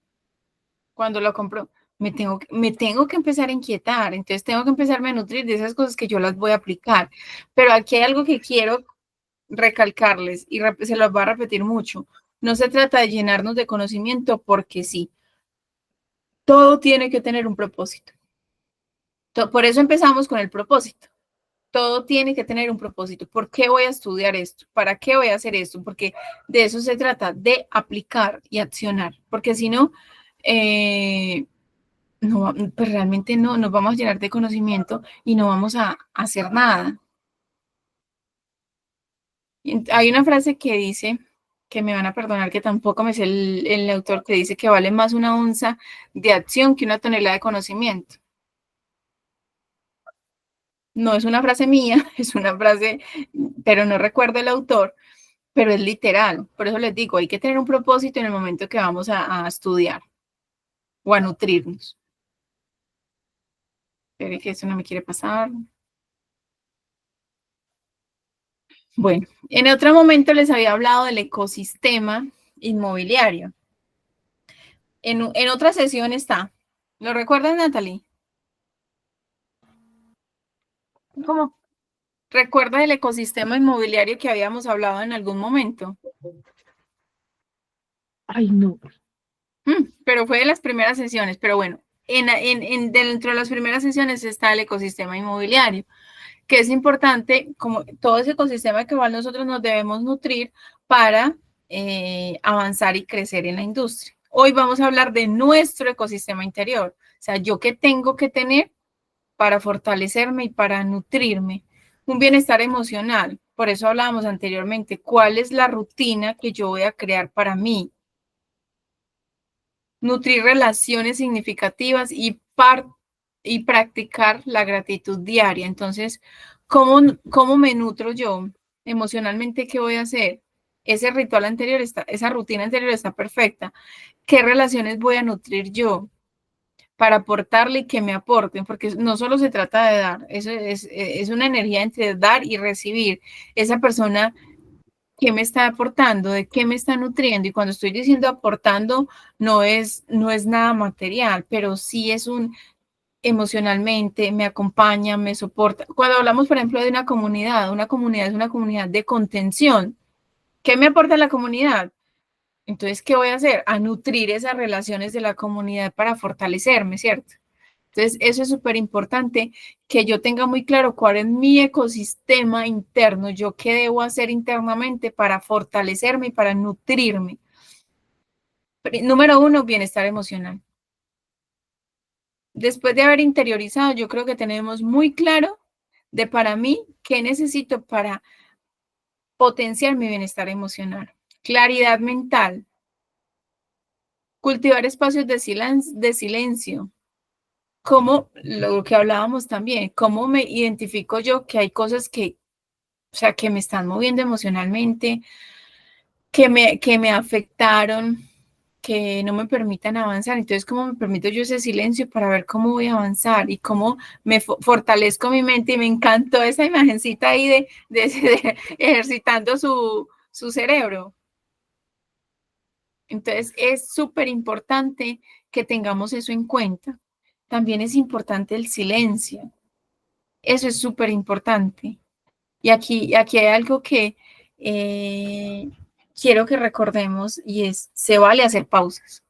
cuando lo compró, me tengo que empezar a inquietar, entonces tengo que empezarme a nutrir de esas cosas que yo las voy a aplicar. Pero aquí hay algo que quiero recalcarles y se los va a repetir mucho. No se trata de llenarnos de conocimiento porque sí. Todo tiene que tener un propósito. Por eso empezamos con el propósito. Todo tiene que tener un propósito. ¿Por qué voy a estudiar esto? ¿Para qué voy a hacer esto? Porque de eso se trata, de aplicar y accionar. Porque si no, no, pues realmente no nos vamos a llenar de conocimiento y no vamos a hacer nada. Hay una frase que dice, que me van a perdonar que tampoco me sé el autor, que dice que vale más una onza de acción que una tonelada de conocimiento. No es una frase mía, es una frase, pero no recuerdo el autor, pero es literal. Por eso les digo, hay que tener un propósito en el momento que vamos a estudiar o a nutrirnos. Espere que eso no me quiere pasar. Bueno, en otro momento les había hablado del ecosistema inmobiliario. En otra sesión está. ¿Lo recuerdas, Natalie?
¿Cómo?
¿Recuerdas el ecosistema inmobiliario que habíamos hablado en algún momento?
Ay, no.
Pero fue de las primeras sesiones, pero bueno, dentro de las primeras sesiones está el ecosistema inmobiliario, que es importante, como todo ese ecosistema que igual nosotros nos debemos nutrir para avanzar y crecer en la industria. Hoy vamos a hablar de nuestro ecosistema interior, o sea, yo qué tengo que tener para fortalecerme y para nutrirme. Un bienestar emocional, por eso hablábamos anteriormente, ¿cuál es la rutina que yo voy a crear para mí? Nutrir relaciones significativas y practicar la gratitud diaria. Entonces, ¿cómo me nutro yo emocionalmente? ¿Qué voy a hacer? Ese ritual anterior esa rutina anterior está perfecta. ¿Qué relaciones voy a nutrir yo para aportarle y que me aporten? Porque no solo se trata de dar, eso es una energía entre dar y recibir. Esa persona, ¿qué me está aportando? ¿De qué me está nutriendo? Y cuando estoy diciendo aportando, no es nada material, pero sí es emocionalmente, me acompaña, me soporta. Cuando hablamos, por ejemplo, de una comunidad es una comunidad de contención. ¿Qué me aporta la comunidad? Entonces, ¿qué voy a hacer? A nutrir esas relaciones de la comunidad para fortalecerme, ¿cierto? Entonces, eso es súper importante, que yo tenga muy claro cuál es mi ecosistema interno, yo qué debo hacer internamente para fortalecerme y para nutrirme. Número uno, bienestar emocional. Después de haber interiorizado, yo creo que tenemos muy claro de para mí qué necesito para potenciar mi bienestar emocional. Claridad mental, cultivar espacios de silencio, como lo que hablábamos también, cómo me identifico yo que hay cosas que, o sea, que me están moviendo emocionalmente, que me afectaron, que no me permitan avanzar. Entonces, ¿cómo me permito yo ese silencio para ver cómo voy a avanzar y cómo me fortalezco mi mente? Y me encantó esa imagencita ahí de ejercitando su cerebro. Entonces, es súper importante que tengamos eso en cuenta. También es importante el silencio. Eso es súper importante. Y aquí hay algo que quiero que recordemos y es, se vale hacer pausas,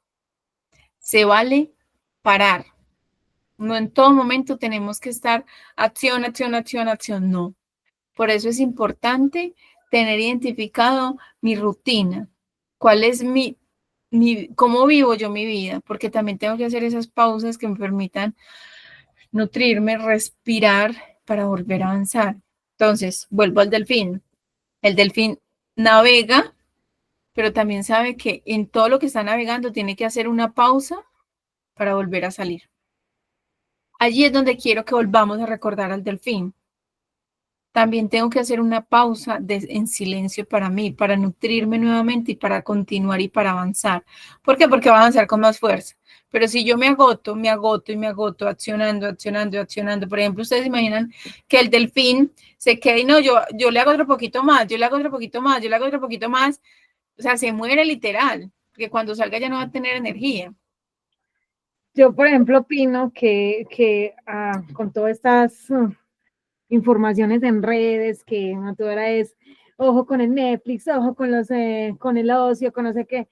se vale parar. No en todo momento tenemos que estar acción, acción, acción, acción, no. Por eso es importante tener identificado mi rutina, cuál es cómo vivo yo mi vida, porque también tengo que hacer esas pausas que me permitan nutrirme, respirar para volver a avanzar. Entonces, vuelvo al delfín. El delfín navega, pero también sabe que en todo lo que está navegando tiene que hacer una pausa para volver a salir. Allí es donde quiero que volvamos a recordar al delfín. También tengo que hacer una pausa en silencio para mí, para nutrirme nuevamente y para continuar y para avanzar. ¿Por qué? Porque va a avanzar con más fuerza. Pero si yo me agoto y me agoto, accionando, accionando, accionando, por ejemplo, ustedes imaginan que el delfín se quede y no, yo le hago otro poquito más, yo le hago otro poquito más, yo le hago otro poquito más, o sea, se muere literal, porque cuando salga ya no va a tener energía.
Yo, por ejemplo, opino que con todas estas informaciones en redes, que a toda hora es ojo con el Netflix, ojo con con el ocio, con no sé qué.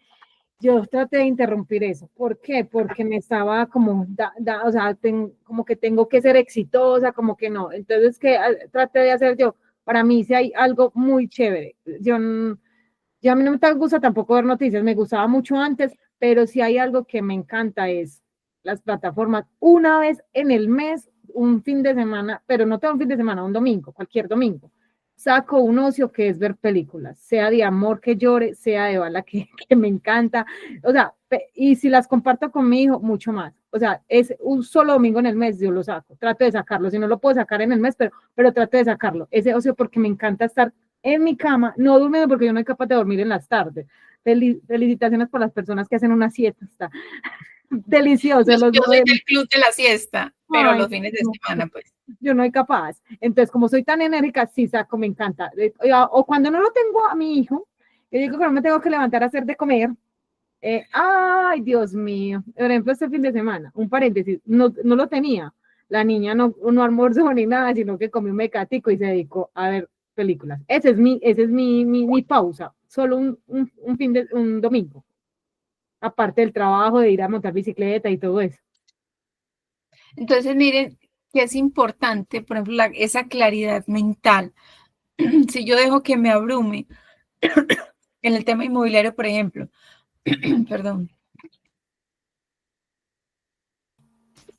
Yo traté de interrumpir eso. ¿Por qué? Porque me estaba como, o sea, como que tengo que ser exitosa, como que no. Entonces, ¿qué traté de hacer yo? Para mí, si hay algo muy chévere. Yo a mí no me gusta tampoco ver noticias, me gustaba mucho antes, pero si hay algo que me encanta es las plataformas. Una vez en el mes, un fin de semana, pero no todo un fin de semana, un domingo, cualquier domingo, saco un ocio que es ver películas, sea de amor que llore, sea de bala que me encanta, o sea, y si las comparto con mi hijo, mucho más. O sea, es un solo domingo en el mes, yo lo saco, trato de sacarlo, si no lo puedo sacar en el mes, pero trato de sacarlo, ese ocio porque me encanta estar en mi cama, no durmiendo porque yo no soy capaz de dormir en las tardes. Felicitaciones por las personas que hacen una siesta, está delicioso.
Yo soy del club de la siesta, pero
Ay,
los fines de
no,
semana, pues.
yo no soy capaz. Entonces, como soy tan enérgica, sí saco, me encanta. O cuando no lo tengo a mi hijo, yo digo que no me tengo que levantar a hacer de comer. Ay, Dios mío. Por ejemplo, este fin de semana, un paréntesis, no lo tenía. La niña no almorzó ni nada, sino que comió un mecatico y se dedicó a ver películas. Ese es mi pausa, solo un domingo, aparte del trabajo, de ir a montar bicicleta y todo eso.
Entonces, miren que es importante, por ejemplo, esa claridad mental. Si yo dejo que me abrume en el tema inmobiliario, por ejemplo, perdón,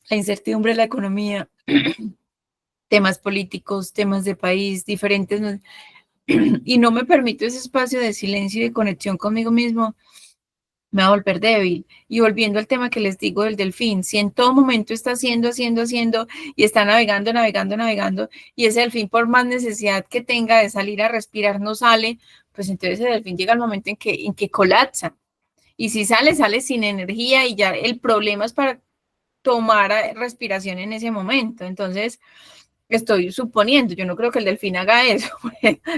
la incertidumbre de la economía, temas políticos, temas de país, diferentes, y no me permito ese espacio de silencio y de conexión conmigo mismo, me va a volver débil. Y volviendo al tema que les digo del delfín, si en todo momento está haciendo y está navegando, navegando, navegando, y ese delfín por más necesidad que tenga de salir a respirar no sale, pues entonces ese delfín llega el momento en que colapsa. Y si sale, sale sin energía y ya el problema es para tomar respiración en ese momento. Entonces, estoy suponiendo, yo no creo que el delfín haga eso. O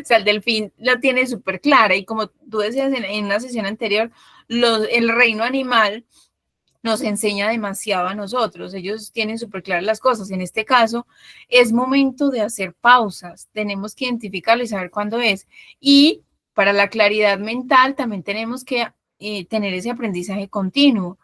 sea, el delfín la tiene súper clara y como tú decías en una sesión anterior, el reino animal nos enseña demasiado a nosotros, ellos tienen súper claras las cosas. En este caso, es momento de hacer pausas, tenemos que identificarlo y saber cuándo es. Y para la claridad mental también tenemos que tener ese aprendizaje continuo.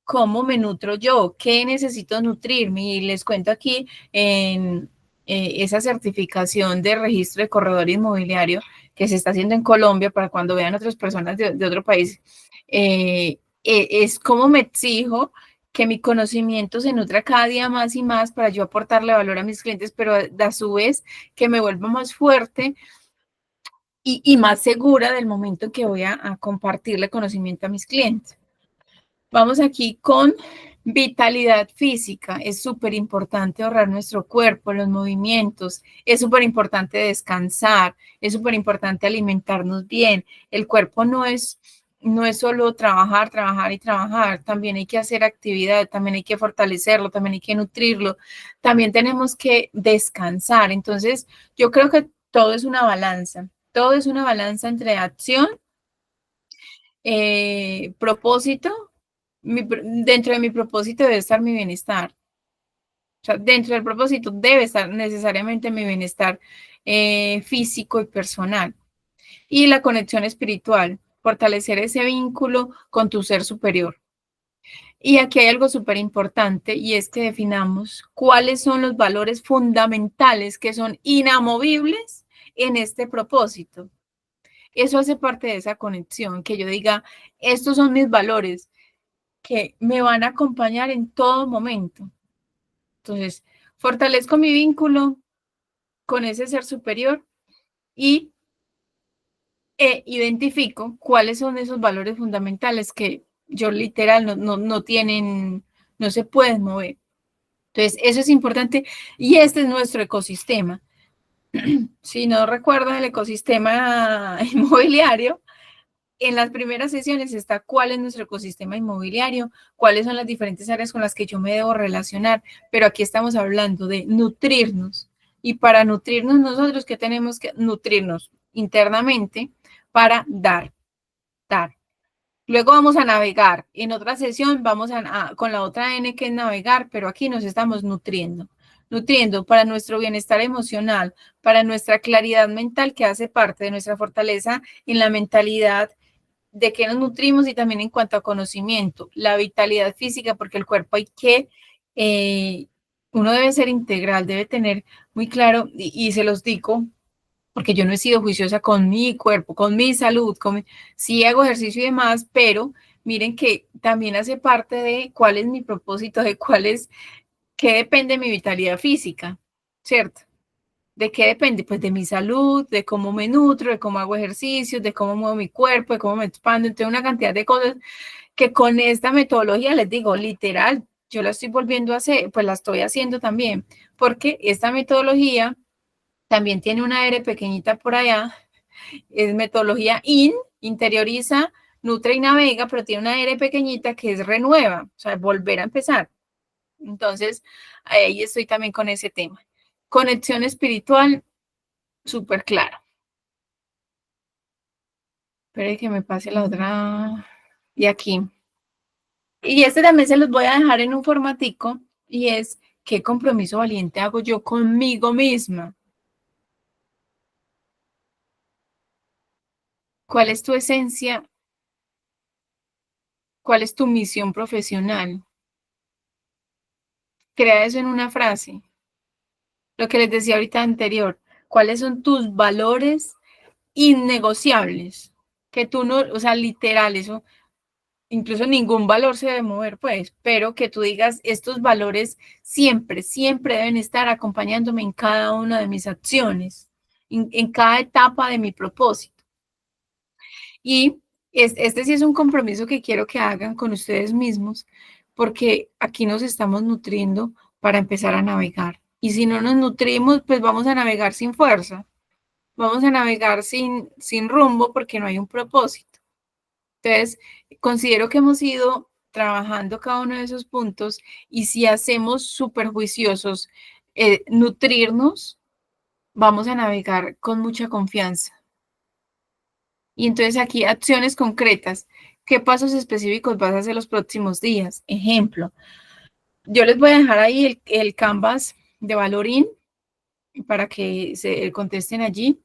¿Cómo me nutro yo? ¿Qué necesito nutrirme? Y les cuento aquí en esa certificación de registro de corredor inmobiliario que se está haciendo en Colombia para cuando vean otras personas de otro país. Es como me exijo que mi conocimiento se nutra cada día más y más para yo aportarle valor a mis clientes, pero a su vez que me vuelva más fuerte y más segura del momento en que voy a compartirle conocimiento a mis clientes. Vamos aquí con vitalidad física. Es súper importante ahorrar nuestro cuerpo, los movimientos. Es súper importante descansar. Es súper importante alimentarnos bien. El cuerpo no es solo trabajar, trabajar y trabajar. También hay que hacer actividad, también hay que fortalecerlo, también hay que nutrirlo. También tenemos que descansar. Entonces, yo creo que todo es una balanza. Todo es una balanza entre acción, propósito. Dentro de mi propósito debe estar mi bienestar. O sea, dentro del propósito debe estar necesariamente mi bienestar físico y personal. Y la conexión espiritual, fortalecer ese vínculo con tu ser superior. Y aquí hay algo súper importante y es que definamos cuáles son los valores fundamentales que son inamovibles en este propósito. Eso hace parte de esa conexión, que yo diga, estos son mis valores que me van a acompañar en todo momento. Entonces, fortalezco mi vínculo con ese ser superior y identifico cuáles son esos valores fundamentales que yo literal no tienen, no se pueden mover. Entonces, eso es importante y este es nuestro ecosistema. Si no recuerdan el ecosistema inmobiliario, en las primeras sesiones está cuál es nuestro ecosistema inmobiliario, cuáles son las diferentes áreas con las que yo me debo relacionar, pero aquí estamos hablando de nutrirnos. Y para nutrirnos nosotros, ¿qué tenemos que nutrirnos internamente para dar? Luego vamos a navegar. En otra sesión vamos con la otra N que es navegar, pero aquí nos estamos nutriendo. Nutriendo para nuestro bienestar emocional, para nuestra claridad mental que hace parte de nuestra fortaleza en la mentalidad de qué nos nutrimos y también en cuanto a conocimiento, la vitalidad física, porque el cuerpo hay que, uno debe ser integral, debe tener muy claro, y se los digo, porque yo no he sido juiciosa con mi cuerpo, con mi salud, sí hago ejercicio y demás, pero miren que también hace parte de cuál es mi propósito, de cuál es, qué depende de mi vitalidad física, ¿cierto? ¿De qué depende? Pues de mi salud, de cómo me nutro, de cómo hago ejercicios, de cómo muevo mi cuerpo, de cómo me expando, entonces una cantidad de cosas que con esta metodología les digo, literal, yo la estoy volviendo a hacer, pues la estoy haciendo también, porque esta metodología también tiene una R pequeñita por allá, es metodología interioriza, nutre y navega, pero tiene una R pequeñita que es renueva, o sea, volver a empezar. Entonces, ahí estoy también con ese tema. Conexión espiritual, súper claro. Espere que me pase la otra. Y aquí. Y este también se los voy a dejar en un formatico y es qué compromiso valiente hago yo conmigo misma. ¿Cuál es tu esencia? ¿Cuál es tu misión profesional? Crea eso en una frase. Lo que les decía ahorita anterior. ¿Cuáles son tus valores innegociables? Que tú no, o sea, literal, eso incluso ningún valor se debe mover, pues, pero que tú digas, estos valores siempre, siempre deben estar acompañándome en cada una de mis acciones, en cada etapa de mi propósito. Y este sí es un compromiso que quiero que hagan con ustedes mismos, porque aquí nos estamos nutriendo para empezar a navegar. Y si no nos nutrimos, pues vamos a navegar sin fuerza, vamos a navegar sin rumbo porque no hay un propósito. Entonces, considero que hemos ido trabajando cada uno de esos puntos y si hacemos súper juiciosos nutrirnos, vamos a navegar con mucha confianza. Y entonces aquí acciones concretas. ¿Qué pasos específicos vas a hacer los próximos días? Ejemplo, yo les voy a dejar ahí el canvas de Valorín para que se contesten allí.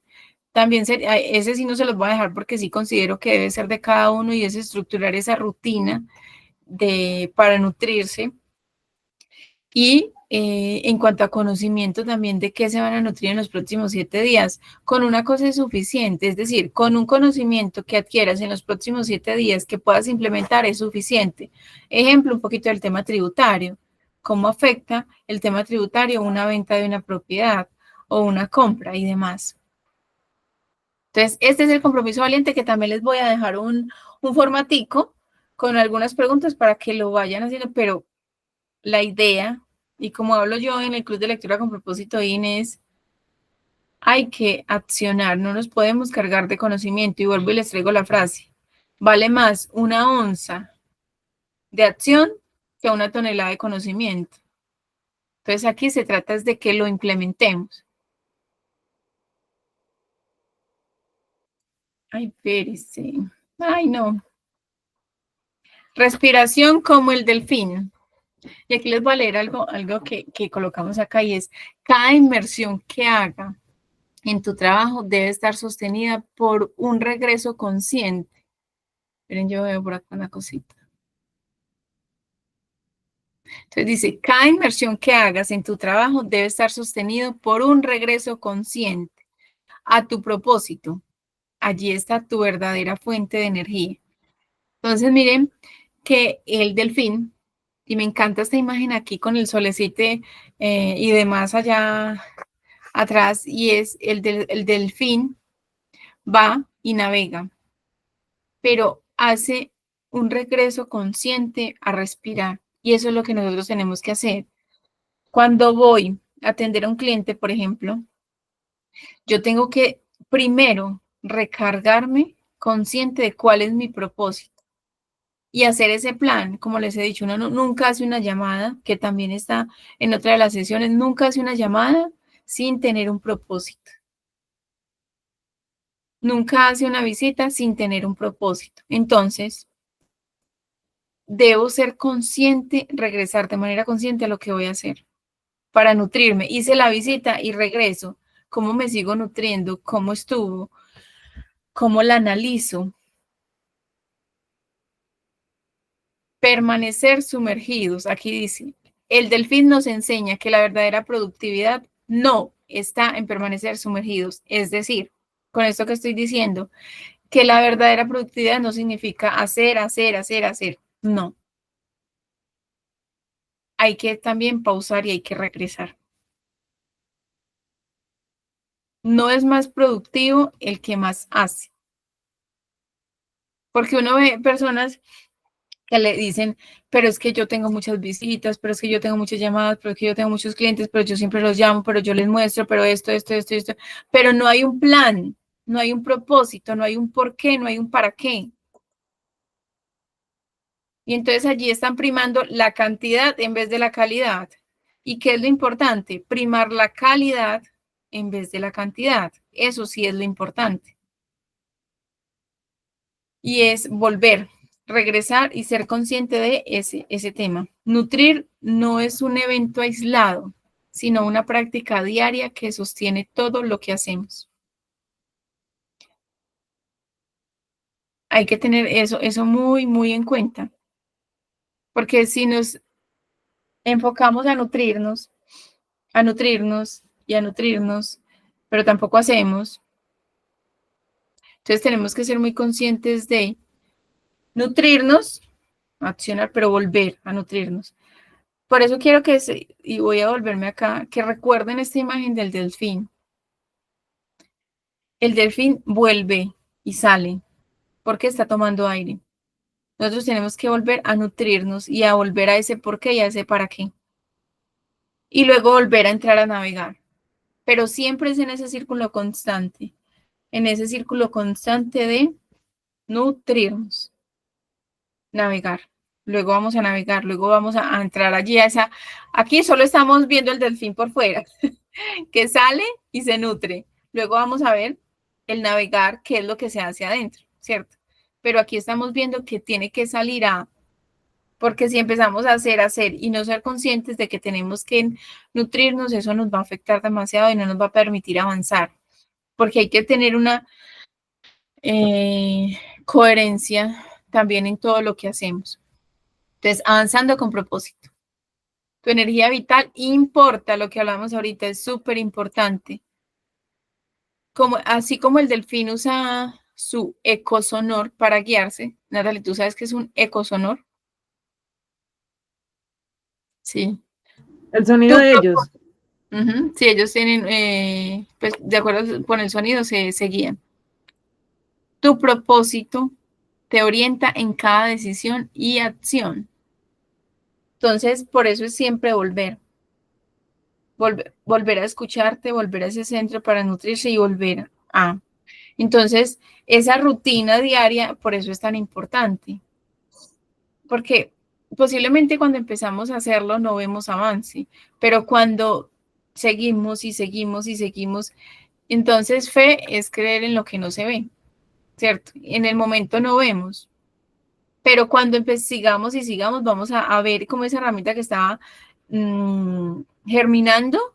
También ese sí no se los voy a dejar porque sí considero que debe ser de cada uno y es estructurar esa rutina para nutrirse. Y en cuanto a conocimiento también de qué se van a nutrir en los próximos 7 días, con una cosa es suficiente, es decir, con un conocimiento que adquieras en los próximos 7 días que puedas implementar es suficiente. Ejemplo, un poquito del tema tributario. ¿Cómo afecta el tema tributario una venta de una propiedad o una compra y demás? Entonces, este es el compromiso valiente que también les voy a dejar un formatico con algunas preguntas para que lo vayan haciendo, pero la idea, y como hablo yo en el Club de Lectura con Propósito Inés, hay que accionar, no nos podemos cargar de conocimiento. Y vuelvo y les traigo la frase, vale más una onza de acción que una tonelada de conocimiento. Entonces aquí se trata es de que lo implementemos. Ay, espérese. Ay, no. Respiración como el delfín. Y aquí les voy a leer algo que colocamos acá y es, cada inversión que haga en tu trabajo debe estar sostenida por un regreso consciente. Miren, yo veo por acá una cosita. Entonces dice, cada inversión que hagas en tu trabajo debe estar sostenido por un regreso consciente a tu propósito. Allí está tu verdadera fuente de energía. Entonces miren que el delfín, y me encanta esta imagen aquí con el solecito y demás allá atrás, y es el delfín va y navega, pero hace un regreso consciente a respirar. Y eso es lo que nosotros tenemos que hacer. Cuando voy a atender a un cliente, por ejemplo, yo tengo que primero recargarme consciente de cuál es mi propósito y hacer ese plan. Como les he dicho, uno nunca hace una llamada, que también está en otra de las sesiones, nunca hace una llamada sin tener un propósito. Nunca hace una visita sin tener un propósito. Entonces, debo ser consciente, regresar de manera consciente a lo que voy a hacer para nutrirme. Hice la visita y regreso. ¿Cómo me sigo nutriendo? ¿Cómo estuvo? ¿Cómo la analizo? Permanecer sumergidos. Aquí dice, el delfín nos enseña que la verdadera productividad no está en permanecer sumergidos. Es decir, con esto que estoy diciendo, que la verdadera productividad no significa hacer, hacer, hacer, hacer. No. Hay que también pausar y hay que regresar. No es más productivo el que más hace. Porque uno ve personas que le dicen, pero es que yo tengo muchas visitas, pero es que yo tengo muchas llamadas, pero es que yo tengo muchos clientes, pero yo siempre los llamo, pero yo les muestro, pero esto, pero no hay un plan, no hay un propósito, no hay un por qué, no hay un para qué. Y entonces allí están primando la cantidad en vez de la calidad. ¿Y qué es lo importante? Primar la calidad en vez de la cantidad. Eso sí es lo importante. Y es volver, regresar y ser consciente de ese tema. Nutrir no es un evento aislado, sino una práctica diaria que sostiene todo lo que hacemos. Hay que tener eso muy, muy en cuenta, porque si nos enfocamos a nutrirnos y a nutrirnos, pero tampoco hacemos, entonces tenemos que ser muy conscientes de nutrirnos, accionar, pero volver a nutrirnos. Por eso quiero y voy a volverme acá, que recuerden esta imagen del delfín. El delfín vuelve y sale porque está tomando aire. Nosotros tenemos que volver a nutrirnos y a volver a ese por qué y a ese para qué. Y luego volver a entrar a navegar. Pero siempre es en ese círculo constante de nutrirnos, navegar. Luego vamos a navegar, luego vamos a entrar allí aquí solo estamos viendo el delfín por fuera. Que sale y se nutre. Luego vamos a ver el navegar, qué es lo que se hace adentro, ¿cierto? Pero aquí estamos viendo que tiene que salir porque si empezamos a hacer y no ser conscientes de que tenemos que nutrirnos, eso nos va a afectar demasiado y no nos va a permitir avanzar, porque hay que tener una coherencia también en todo lo que hacemos. Entonces, avanzando con propósito. Tu energía vital importa, lo que hablamos ahorita es súper importante. Así como el delfín usa su ecosonor para guiarse. Natalie, ¿tú sabes qué es un ecosonor? Sí.
El sonido de ellos.
Sí, ellos tienen, pues de acuerdo con el sonido se guían. Tu propósito te orienta en cada decisión y acción. Entonces, por eso es siempre volver a escucharte, volver a ese centro para nutrirse y volver a. Entonces, esa rutina diaria, por eso es tan importante, porque posiblemente cuando empezamos a hacerlo no vemos avance, pero cuando seguimos y seguimos y seguimos, entonces fe es creer en lo que no se ve, ¿cierto? En el momento no vemos, pero cuando sigamos y sigamos, vamos a ver cómo esa ramita que estaba germinando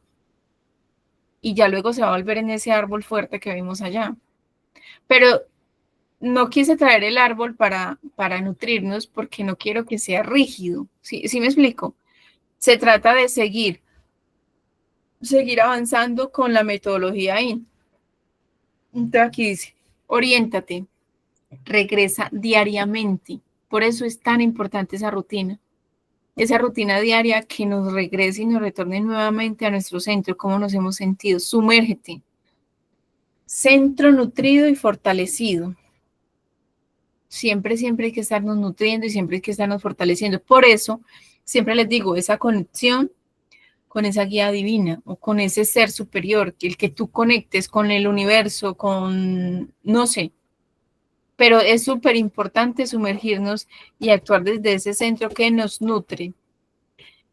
y ya luego se va a volver en ese árbol fuerte que vimos allá. Pero no quise traer el árbol para nutrirnos porque no quiero que sea rígido. ¿Sí me explico? Se trata de seguir avanzando con la metodología IN. Entonces aquí dice, oriéntate, regresa diariamente. Por eso es tan importante esa rutina diaria que nos regrese y nos retorne nuevamente a nuestro centro, cómo nos hemos sentido. Sumérgete. Centro nutrido y fortalecido. Siempre hay que estarnos nutriendo y siempre hay que estarnos fortaleciendo. Por eso, siempre les digo, esa conexión con esa guía divina o con ese ser superior, el que tú conectes con el universo, con, no sé, pero es súper importante sumergirnos y actuar desde ese centro que nos nutre.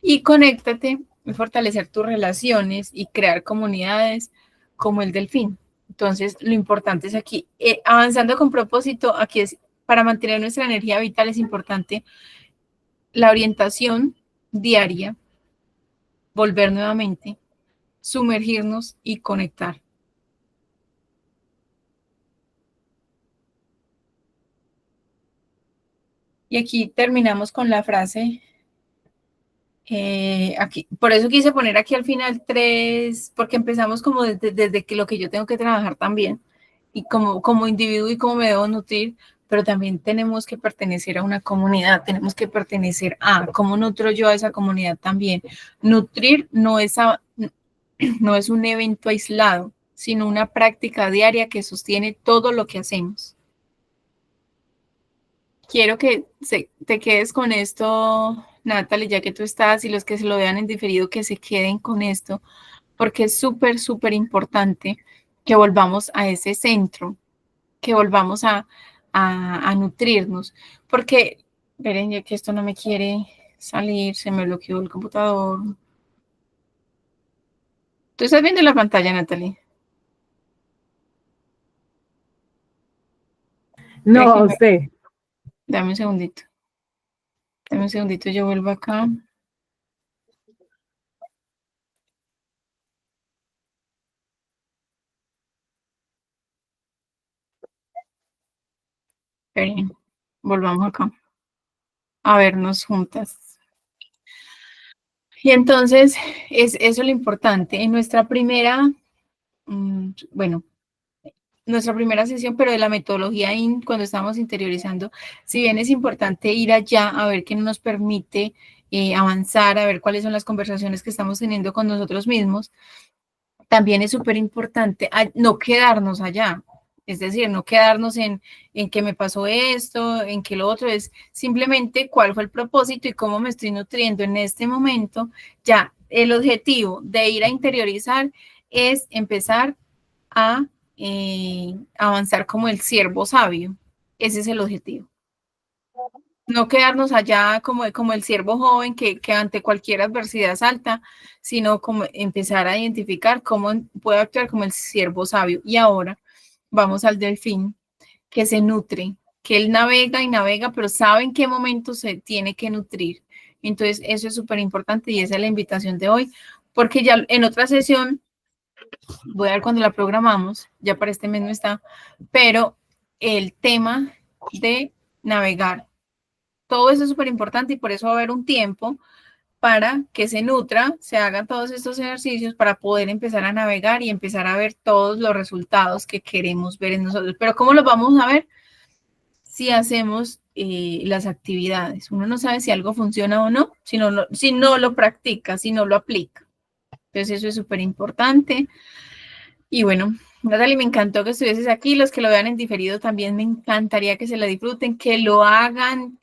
Y conéctate y fortalecer tus relaciones y crear comunidades como el delfín. Entonces, lo importante es aquí, avanzando con propósito, aquí es para mantener nuestra energía vital es importante la orientación diaria, volver nuevamente, sumergirnos y conectar. Y aquí terminamos con la frase, aquí, por eso quise poner aquí al final 3, porque empezamos como desde que lo que yo tengo que trabajar también, y como individuo y cómo me debo nutrir, pero también tenemos que pertenecer a una comunidad, tenemos que pertenecer a, ¿cómo nutro yo a esa comunidad también? Nutrir no es un evento aislado, sino una práctica diaria que sostiene todo lo que hacemos. Quiero que te quedes con esto, Natalie, ya que tú estás y los que se lo vean en diferido, que se queden con esto, porque es súper importante que volvamos a ese centro, que volvamos a nutrirnos, porque, miren, ya que esto no me quiere salir, se me bloqueó el computador. ¿Tú estás viendo la pantalla, Natalie?
No, a usted.
Dame un segundito. Dame un segundito, yo vuelvo acá. Esperen, volvamos acá a vernos juntas. Y entonces, es eso lo importante. En nuestra primera, bueno, nuestra primera sesión, pero de la metodología IN, cuando estamos interiorizando, si bien es importante ir allá a ver qué nos permite avanzar, a ver cuáles son las conversaciones que estamos teniendo con nosotros mismos, también es súper importante no quedarnos allá. Es decir, no quedarnos en que me pasó esto, en que lo otro, es simplemente cuál fue el propósito y cómo me estoy nutriendo en este momento. Ya, el objetivo de ir a interiorizar es empezar a avanzar como el siervo sabio. Ese es el objetivo. No quedarnos allá como el siervo joven que ante cualquier adversidad salta, sino como empezar a identificar cómo puede actuar como el siervo sabio. Y ahora vamos al delfín, que se nutre, que él navega y navega, pero sabe en qué momento se tiene que nutrir. Entonces, eso es súper importante y esa es la invitación de hoy, porque ya en otra sesión, voy a ver cuando la programamos, ya para este mes no está, pero el tema de navegar. Todo eso es súper importante y por eso va a haber un tiempo para que se nutra, se hagan todos estos ejercicios para poder empezar a navegar y empezar a ver todos los resultados que queremos ver en nosotros. Pero ¿cómo los vamos a ver? Si hacemos las actividades. Uno no sabe si algo funciona o no, si no lo practica, si no lo aplica. Entonces eso es súper importante. Y bueno, Natalie, me encantó que estuvieses aquí. Los que lo vean en diferido también me encantaría que se la disfruten, que lo hagan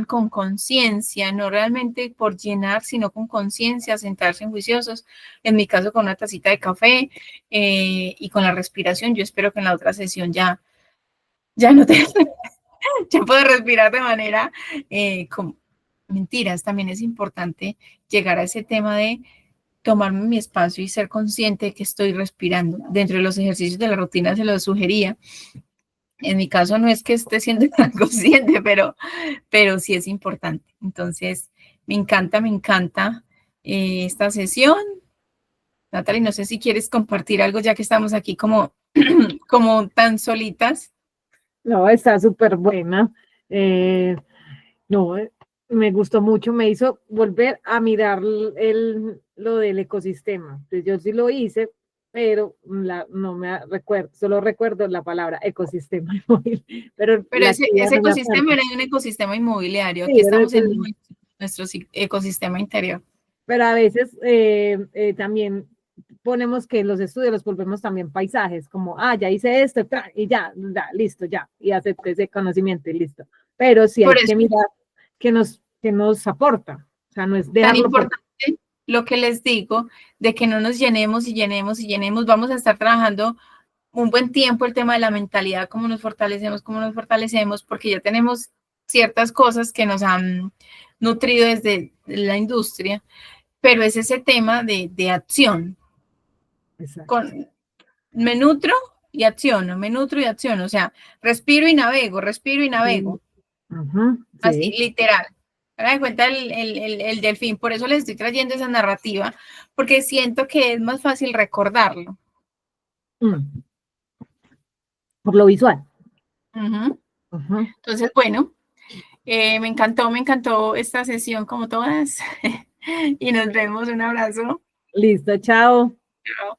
con conciencia, no realmente por llenar, sino con conciencia, sentarse en juiciosos. En mi caso, con una tacita de café y con la respiración. Yo espero que en la otra sesión ya no te, ya puedo respirar de manera con mentiras. También es importante llegar a ese tema de tomarme mi espacio y ser consciente de que estoy respirando. Dentro de los ejercicios de la rutina se lo sugería, En mi caso no es que esté siendo tan consciente, pero sí es importante. Entonces, me encanta esta sesión. Natalie, no sé si quieres compartir algo ya que estamos aquí como, como tan solitas.
No, está súper buena. No, me gustó mucho, me hizo volver a mirar lo del ecosistema. Entonces, yo sí lo hice, pero no me recuerdo, solo recuerdo la palabra ecosistema móvil, pero
Pero
la actividad
ese
no me
ecosistema
acuerdo.
era un ecosistema inmobiliario.
Sí,
Aquí estamos en nuestro ecosistema interior.
pero a veces también ponemos que los estudios los volvemos también paisajes, como, ya hice esto, y ya, listo, ya, y acepté ese conocimiento y listo. Pero sí
Por
hay
eso
que mirar que nos aporta, o sea, no es
tan
dejarlo por...
importante lo que les digo, de que no nos llenemos y llenemos y llenemos. Vamos a estar trabajando un buen tiempo el tema de la mentalidad, cómo nos fortalecemos, porque ya tenemos ciertas cosas que nos han nutrido desde la industria, pero es ese tema de acción.
Exacto.
Me nutro y acciono, me nutro y acciono, o sea, respiro y navego,
Sí. Ujú,
así
sí.
literal. Para de cuenta el delfín, por eso les estoy trayendo esa narrativa, porque siento que es más fácil recordarlo.
Mm, por lo visual.
Uh-huh.
Ujú.
Entonces, bueno, me encantó esta sesión como todas. Y nos vemos, un abrazo.
Listo, chao.
Chao.